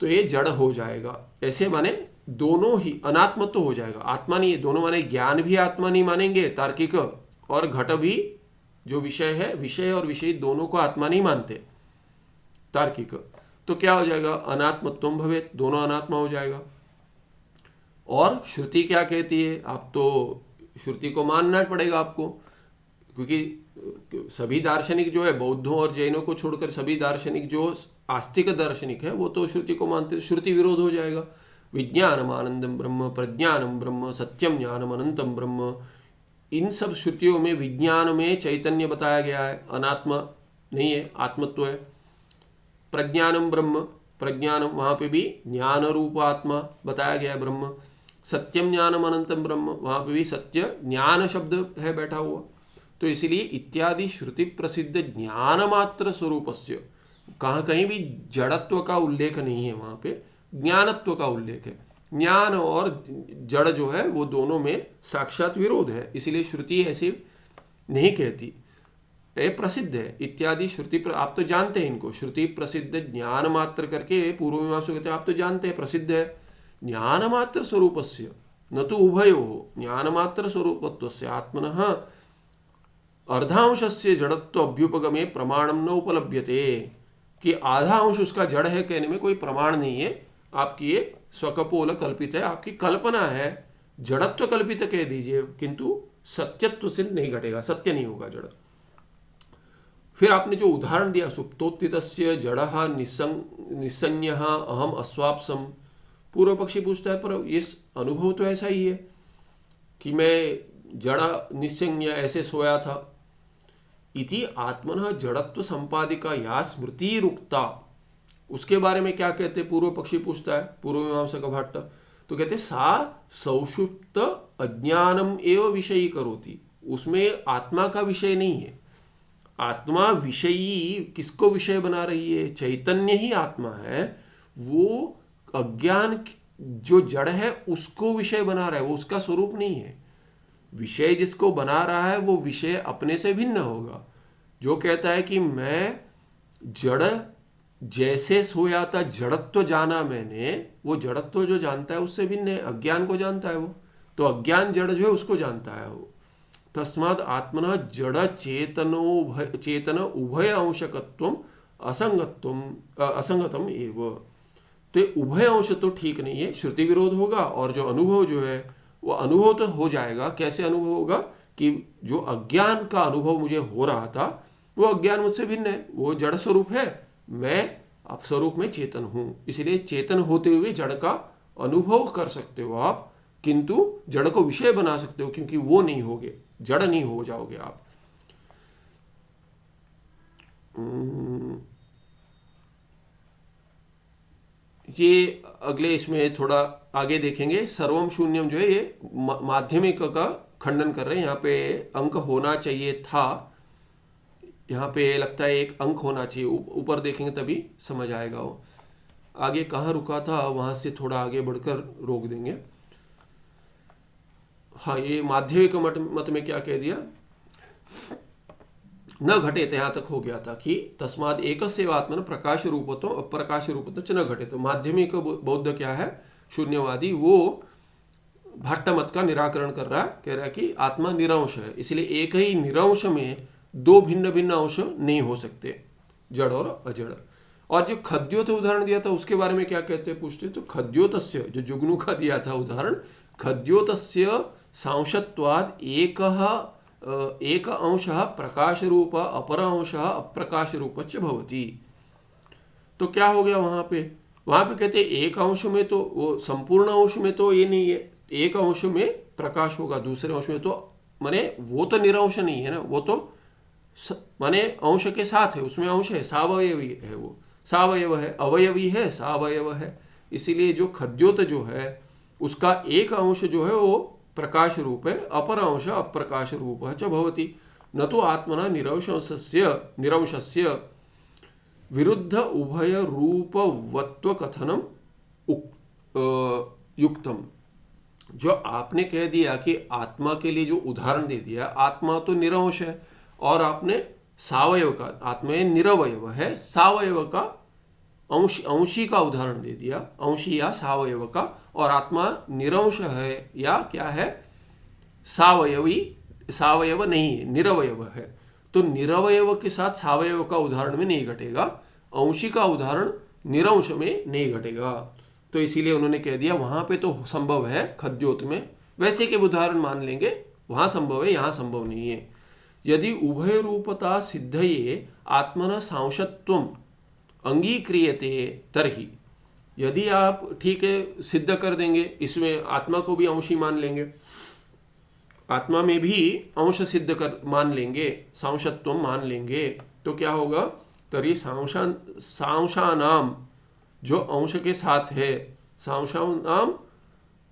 तो ये जड़ हो जाएगा। ऐसे माने दोनों ही अनात्मत्व हो जाएगा, आत्मा नहीं है। दोनों माने ज्ञान भी आत्मा नहीं मानेंगे तार्किक, और घट भी जो विषय है, विषय और विषय दोनों को आत्मा नहीं मानते तार्किक। तो क्या हो जाएगा, अनात्मत्व भवेत, दोनों अनात्मा हो जाएगा। और श्रुति क्या कहती है, आप तो श्रुति को मानना पड़ेगा आपको, क्योंकि सभी दार्शनिक जो है, बौद्धों और जैनों को छोड़कर सभी दार्शनिक जो आस्तिक दार्शनिक है वो तो श्रुति को मानते। श्रुति विरोध हो जाएगा। विज्ञानम आनंदम ब्रह्म, प्रज्ञानम ब्रह्म, सत्यम ज्ञानम अनंतम ब्रह्म, इन सब श्रुतियों में विज्ञान में चैतन्य बताया गया है, अनात्मा नहीं है, आत्मत्व है। प्रज्ञानम ब्रह्म, प्रज्ञानम वहाँ पे भी ज्ञान रूप आत्मा बताया गया है ब्रह्म। सत्यम ज्ञानम अनंतम ब्रह्म, वहाँ पे भी सत्य ज्ञान शब्द है बैठा हुआ। तो इसलिए इत्यादि श्रुति प्रसिद्ध ज्ञान मात्र स्वरूपस्य, कहाँ कहीं भी जड़त्व का उल्लेख नहीं है, वहाँ पे ज्ञानत्व का उल्लेख है। ज्ञान और जड़ जो है वो दोनों में साक्षात विरोध है, इसलिए श्रुति ऐसी नहीं कहती। ये प्रसिद्ध है इत्यादि श्रुति आप तो जानते हैं इनको, श्रुति प्रसिद्ध ज्ञान मात्र करके पूर्व मीमांसा कहते हैं, आप तो जानते हैं प्रसिद्ध है। ज्ञान मात्र स्वरूपस्य न तो उभयो, ज्ञान मात्र स्वरूपत्वस्य आत्मनः अर्धांशस्य जड़त्व अभ्युपगमे प्रमाणम न उपलभ्यते, कि आधा अंश उसका जड़ है कहने में कोई प्रमाण नहीं है। आपकी ये स्वकपोल कल्पित है, आपकी कल्पना है, जड़त्व कल्पित कह दीजिए, किंतु सत्यत्व से नहीं घटेगा, सत्य नहीं होगा जड़। फिर आपने जो उदाहरण दिया, सुप्तोत्थितस्य जड़ः निस्संज्ञः अहम अस्वाप्सम, पूर्व पक्षी पूछता है पर ये अनुभव तो ऐसा ही है कि मैं जड़ निस्संज्ञ ऐसे सोया था। इति आत्मनः जड़त्व संपादिका या स्मृति रुक्ता, उसके बारे में क्या कहते, पूर्व पक्षी पूछता है, पूर्व मीमांसा का भट्ट, तो कहते सा सौषुप्त अज्ञानम एव विषयी करोति, उसमें आत्मा का विषय नहीं है। आत्मा विषयी किसको विषय बना रही है, चैतन्य ही आत्मा है, वो अज्ञान जो जड़ है उसको विषय बना रहा है, वो उसका स्वरूप नहीं है। विषय जिसको बना रहा है वो विषय अपने से भिन्न होगा। जो कहता है कि मैं जड़ जैसे सोया था, जड़त्व जाना मैंने, वो जड़त्व जो जानता है उससे भिन्न है, अज्ञान को जानता है वो। तो अज्ञान जड़ जो है उसको जानता है वो। तस्माद आत्मना जड़ चेतन उभय अंशकत्वम असंगतम एव। तो उभय अंश तो ठीक नहीं है, श्रुति विरोध होगा। और जो अनुभव जो है वो अनुभव तो हो जाएगा। कैसे अनुभव होगा कि जो अज्ञान का अनुभव मुझे हो रहा था वो अज्ञान मुझसे भिन्न है, वो जड़ स्वरूप है, मैं अब स्वरूप में चेतन हूं। इसलिए चेतन होते हुए जड़ का अनुभव कर सकते हो आप, किंतु जड़ को विषय बना सकते हो, क्योंकि वो नहीं होगे, जड़ नहीं हो जाओगे आप। ये अगले इसमें थोड़ा आगे देखेंगे। सर्वम शून्यम जो है ये माध्यमिक का खंडन कर रहे हैं। यहाँ पे अंक होना चाहिए था, यहाँ पे लगता है एक अंक होना चाहिए। ऊपर देखेंगे तभी समझ आएगा वो। आगे कहाँ रुका था वहां से थोड़ा आगे बढ़कर रोक देंगे। हाँ, ये माध्यमिक मत में क्या कह दिया, न घटे, यहाँ तक हो गया था कि तस्माद एकस्यैव आत्मन प्रकाश रूपतो अप्रकाश रूपतो च न घटे। तो माध्यमिक बौद्ध क्या है, शून्यवादी, वो भट्ट मत का निराकरण कर रहा है। कह रहा है कि आत्मा निरंश है, इसलिए एक ही निरंश में दो भिन्न भिन्न अंश नहीं हो सकते, जड़ और अजड़। और जो खद्योत उदाहरण दिया था उसके बारे में क्या कहते हैं पूछते, तो खद्योतस्य जो जुगनू का दिया था उदाहरण, खद्योतस्य सांशत्वाद एक अंशः प्रकाश रूप अपर अंशः अप्रकाश रूपच्च भवति। तो क्या हो गया वहां पे कहते हैं एक अंश में तो वो संपूर्ण अंश में तो ये नहीं है, एक अंश में प्रकाश होगा, दूसरे अंश में तो माने वो तो निरंश नहीं है ना, वो तो माने अंश के साथ है, उसमें अंश है, सावयवी है, वो सावयव है, अवयवी है, सावयव है। इसीलिए जो खद्योत जो है उसका एक अंश जो है वो प्रकाश रूप है, अपर अंश अप्रकाश रूप च भवति। न तो आत्मना निरंशस्य विरुद्ध उभय रूपवत्व कथनम युक्तम। जो आपने कह दिया कि आत्मा के लिए जो उदाहरण दे दिया, आत्मा तो निरंश है और आपने सावयव का, आत्मा निरवयव है, सावयव का अंशी का उदाहरण दे दिया, अंशी या सावयव का, और आत्मा निरंश है या क्या है, सावयव नहीं है, निरवयव है। तो निरवयव के साथ सावयव का उदाहरण में नहीं घटेगा, अंशी का उदाहरण निरंश में नहीं घटेगा। तो इसीलिए उन्होंने कह दिया वहां पे तो संभव है खद्योत में, वैसे के उदाहरण मान लेंगे, वहां संभव है, यहां संभव नहीं है। यदि उभय रूपता सिद्धये आत्मना सांशत्वम अंगीक्रियते तरही, यदि आप ठीक है सिद्ध कर देंगे, इसमें आत्मा को भी अंशी मान लेंगे, आत्मा में भी अंश सिद्ध कर मान लेंगे, सांशत्व मान लेंगे, तो क्या होगा, तरी सांशानाम जो अंश के साथ है, सांशानाम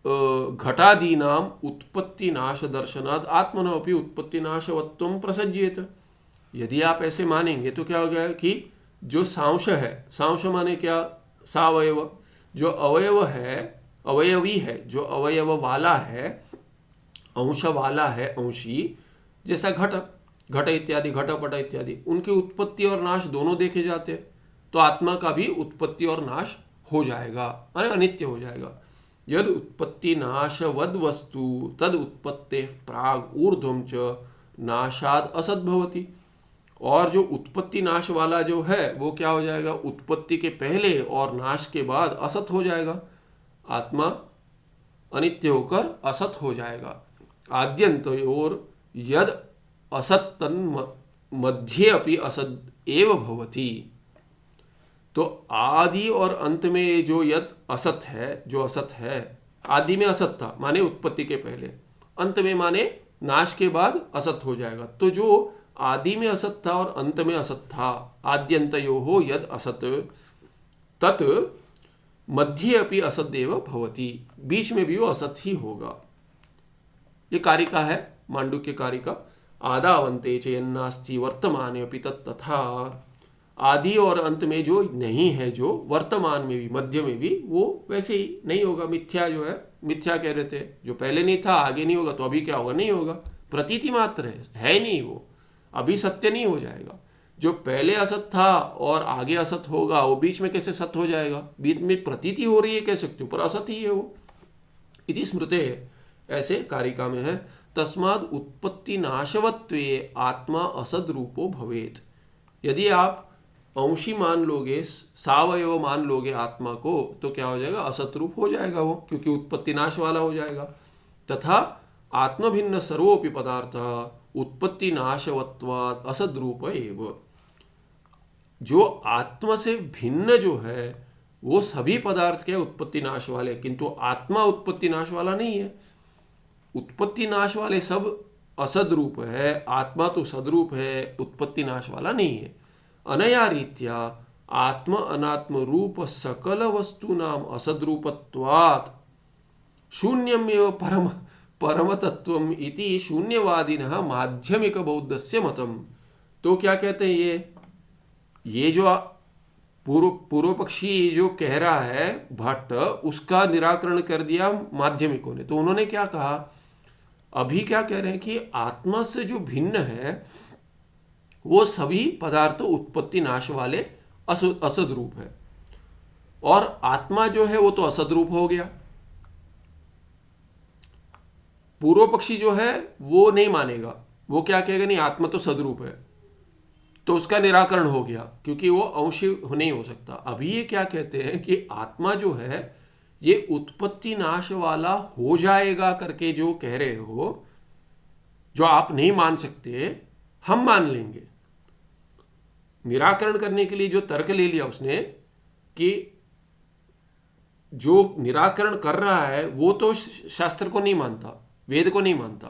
घटादीनाम उत्पत्ति नाश दर्शनाद आत्मनोपि उत्पत्ति नाशवत्वम प्रसज्येत। यदि आप ऐसे मानेंगे तो क्या हो गया कि जो सांश है, सांश माने क्या, सावयव, जो अवयव है, अवयवी है, जो अवयव वाला है, अंश वाला है, अंशी, जैसा घट इत्यादि, घटपट इत्यादि, उनकी उत्पत्ति और नाश दोनों देखे जाते हैं। तो आत्मा का भी उत्पत्ति और नाश हो जाएगा, अरे अनित्य हो जाएगा। यद उत्पत्ति नाशवद वस्तु तद उत्पत्ते प्राग ऊर्ध्वम च नाशाद असद भवति। और जो उत्पत्ति नाश वाला जो है वो क्या हो जाएगा, उत्पत्ति के पहले और नाश के बाद असत हो जाएगा, आत्मा अनित्य होकर असत हो जाएगा। आद्यन्तयोर यद असत तन मध्ये अपि असद एव भवति। तो आदि और अंत में जो यद असत है, जो असत है, आदि में असत था माने उत्पत्ति के पहले, अंत में माने नाश के बाद असत हो जाएगा। तो जो आदि में असत था और अंत में असत था, आद्यन्तयो हो यद असत तत् मध्ये अपि असत एव भवति, बीच में भी वो असत ही होगा। ये कारिका है, मांडुक्य कारिका। आदावन्ते च यन्नास्ति वर्तमाने अपि तत् तथा। आदि और अंत में जो नहीं है, जो वर्तमान में भी मध्य में भी, वो वैसे ही नहीं होगा। मिथ्या जो है, मिथ्या कह रहे थे, जो पहले नहीं था आगे नहीं होगा, तो अभी क्या होगा, नहीं होगा, प्रतीति मात्र है नहीं, वो अभी सत्य नहीं हो जाएगा। जो पहले असत था और आगे असत होगा, वो बीच में कैसे सत्य हो जाएगा, बीच में प्रतीति हो रही है कह सकते हो, पर असत ही है वो। इति स्मृते है, ऐसे कारिका में है। तस्माद उत्पत्ति नाशवत्वे आत्मा असद रूपो भवेत। यदि आप अंशी मान लोगे, सावयव मान लोगे आत्मा को, तो क्या हो जाएगा, असत रूप हो जाएगा वो, क्योंकि उत्पत्ति नाश वाला हो जाएगा। तथा आत्मभिन्न सर्वोपि पदार्थ उत्पत्ति नाशवत्वाद असद रूप एव। जो आत्मा से भिन्न जो है वो सभी पदार्थ के उत्पत्ति नाश वाले, किंतु आत्मा उत्पत्ति नाश वाला नहीं है। उत्पत्ति नाश वाले सब असद रूप है, आत्मा तो सदरूप है, उत्पत्ति नाश वाला नहीं है। अनया रीत्या आत्म अनात्म रूप सकल वस्तु नाम असद रूपत्वात् शून्यमेव परम तत्वम इति शून्यवादिनः माध्यमिक बौद्धस्य मतम। तो क्या कहते हैं, ये जो पूर्व पक्षी जो कह रहा है भट्ट, उसका निराकरण कर दिया माध्यमिकों ने। तो उन्होंने क्या कहा, अभी क्या कह रहे हैं कि आत्मा से जो भिन्न है वो सभी पदार्थ उत्पत्ति नाश वाले असद रूप है, और आत्मा जो है वो तो असद रूप हो गया। पूर्व पक्षी जो है वो नहीं मानेगा, वो क्या कहेगा, नहीं आत्मा तो सदरूप है, तो उसका निराकरण हो गया, क्योंकि वो अंशी नहीं हो सकता। अभी ये क्या कहते हैं कि आत्मा जो है ये उत्पत्ति नाश वाला हो जाएगा करके जो कह रहे हो, जो आप नहीं मान सकते, हम मान लेंगे। निराकरण करने के लिए जो तर्क ले लिया उसने कि जो निराकरण कर रहा है वो तो शास्त्र को नहीं मानता, वेद को नहीं मानता,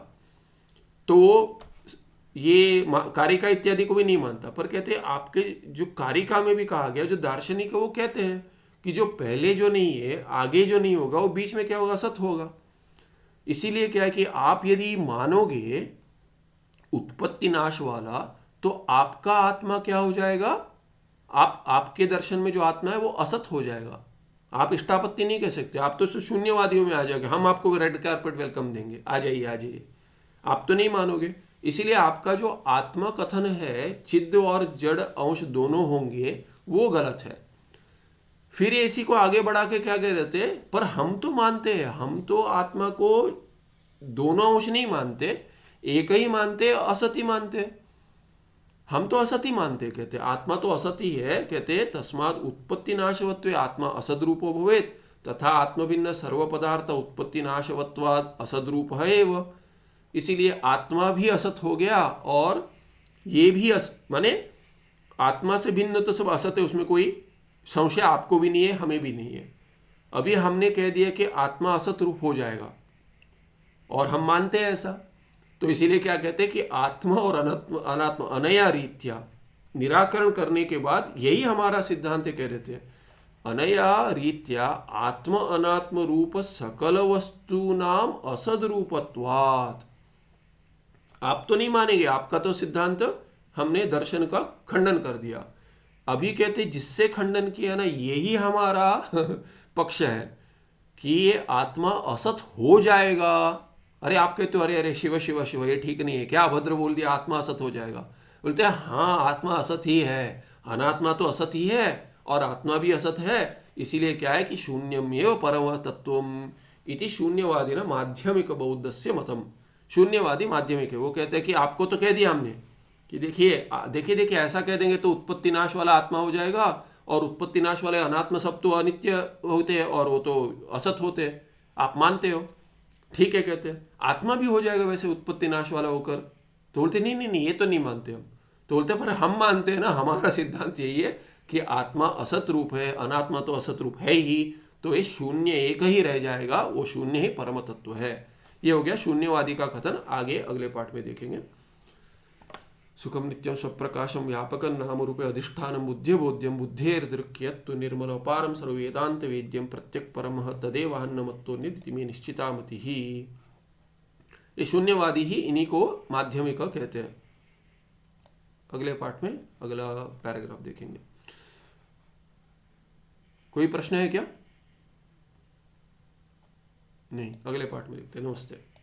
तो ये कारिका इत्यादि को भी नहीं मानता, पर कहते हैं आपके जो कारिका में भी कहा गया, जो दार्शनिक है वो कहते हैं कि जो पहले जो नहीं है, आगे जो नहीं होगा, वो बीच में क्या होगा, सत होगा। इसीलिए क्या है कि आप यदि मानोगे उत्पत्ति नाश वाला, तो आपका आत्मा क्या हो जाएगा, आपके दर्शन में जो आत्मा है वो असत हो जाएगा। आप इष्टापत्ति नहीं कह सकते, आप तो शून्यवादियों में आ जाओगे, हम आपको रेड कारपेट वेलकम देंगे, आ जाइए आ जाइए, आप तो नहीं मानोगे। इसीलिए आपका जो आत्मा कथन है, चिद और जड़ अंश दोनों होंगे, वो गलत है। फिर इसी को आगे बढ़ा के क्या कह देते, पर हम तो मानते हैं, हम तो आत्मा को दोनों अंश नहीं मानते, एक ही मानते, असत ही मानते, हम तो असत ही मानते। कहते आत्मा तो असत ही है, कहते तस्माद उत्पत्ति नाशवत्वे आत्मा असद रूपो भवेत तथा आत्मभिन्न सर्व पदार्थ उत्पत्ति नाशवत्वाद असद रूप है एव। इसीलिए आत्मा भी असत हो गया, और ये भी माने आत्मा से भिन्न तो सब असत है, उसमें कोई संशय आपको भी नहीं है, हमें भी नहीं है। अभी हमने कह दिया कि आत्मा असत रूप हो जाएगा, और हम मानते हैं ऐसा, तो इसीलिए क्या कहते हैं कि आत्मा और अनात्मा अनया रीत्या निराकरण करने के बाद यही हमारा सिद्धांत कह रहे थे, अनया रीत्या आत्म अनात्म रूप सकल वस्तु नाम असद रूपत्वात्। आप तो नहीं मानेंगे, आपका तो सिद्धांत हमने दर्शन का खंडन कर दिया। अभी कहते जिससे खंडन किया ना, यही हमारा पक्ष है कि ये आत्मा असत हो जाएगा। अरे आप कहते हो अरे अरे शिव शिव शिव, ये ठीक नहीं है, क्या अभद्र बोल दिया, आत्मा असत हो जाएगा। बोलते हैं हाँ आत्मा असत ही है, अनात्मा तो असत ही है, और आत्मा भी असत है। इसीलिए क्या है कि शून्यमेव परम तत्वम इति शून्यवादी ना माध्यमिक बौद्धस्य मतम। शून्यवादी माध्यमिक है, वो कहते हैं कि आपको तो कह दिया हमने कि देखिए देखिए देखिए ऐसा कह देंगे तो उत्पत्ति नाश वाला आत्मा हो जाएगा, और उत्पत्ति नाश वाले अनात्म सब तो अनित्य होते हैं और वो तो असत होते हैं, आप मानते हो, ठीक है। कहते हैं आत्मा भी हो जाएगा वैसे उत्पत्ति नाश वाला होकर, तो बोलते नहीं नहीं नहीं ये तो नहीं मानते हम। तो बोलते पर हम मानते हैं ना, हमारा सिद्धांत यही है कि आत्मा असत रूप है, अनात्मा तो असत रूप है ही, तो ये शून्य एक ही रह जाएगा, वो शून्य ही परम तत्व है। ये हो गया शून्यवादी का कथन। आगे अगले पाठ में देखेंगे। सुखम नित्यम स्वप्रकाशम व्यापकं नाम रूपे अधिष्ठानम बुद्ध्यबोध्यम बुद्धेर्दृक्यत्व निर्मल अपारम सर्ववेदांत वेद्यम प्रत्यक परमः तदेवाहन्नमत्तो निधि में निश्चिता मति ही। ये शून्यवादी ही इन्हीं को माध्यमिक कहते हैं। अगले पार्ट में अगला पैराग्राफ देखेंगे। कोई प्रश्न है क्या? नहीं, अगले पार्ट में देखते हैं। नमस्ते।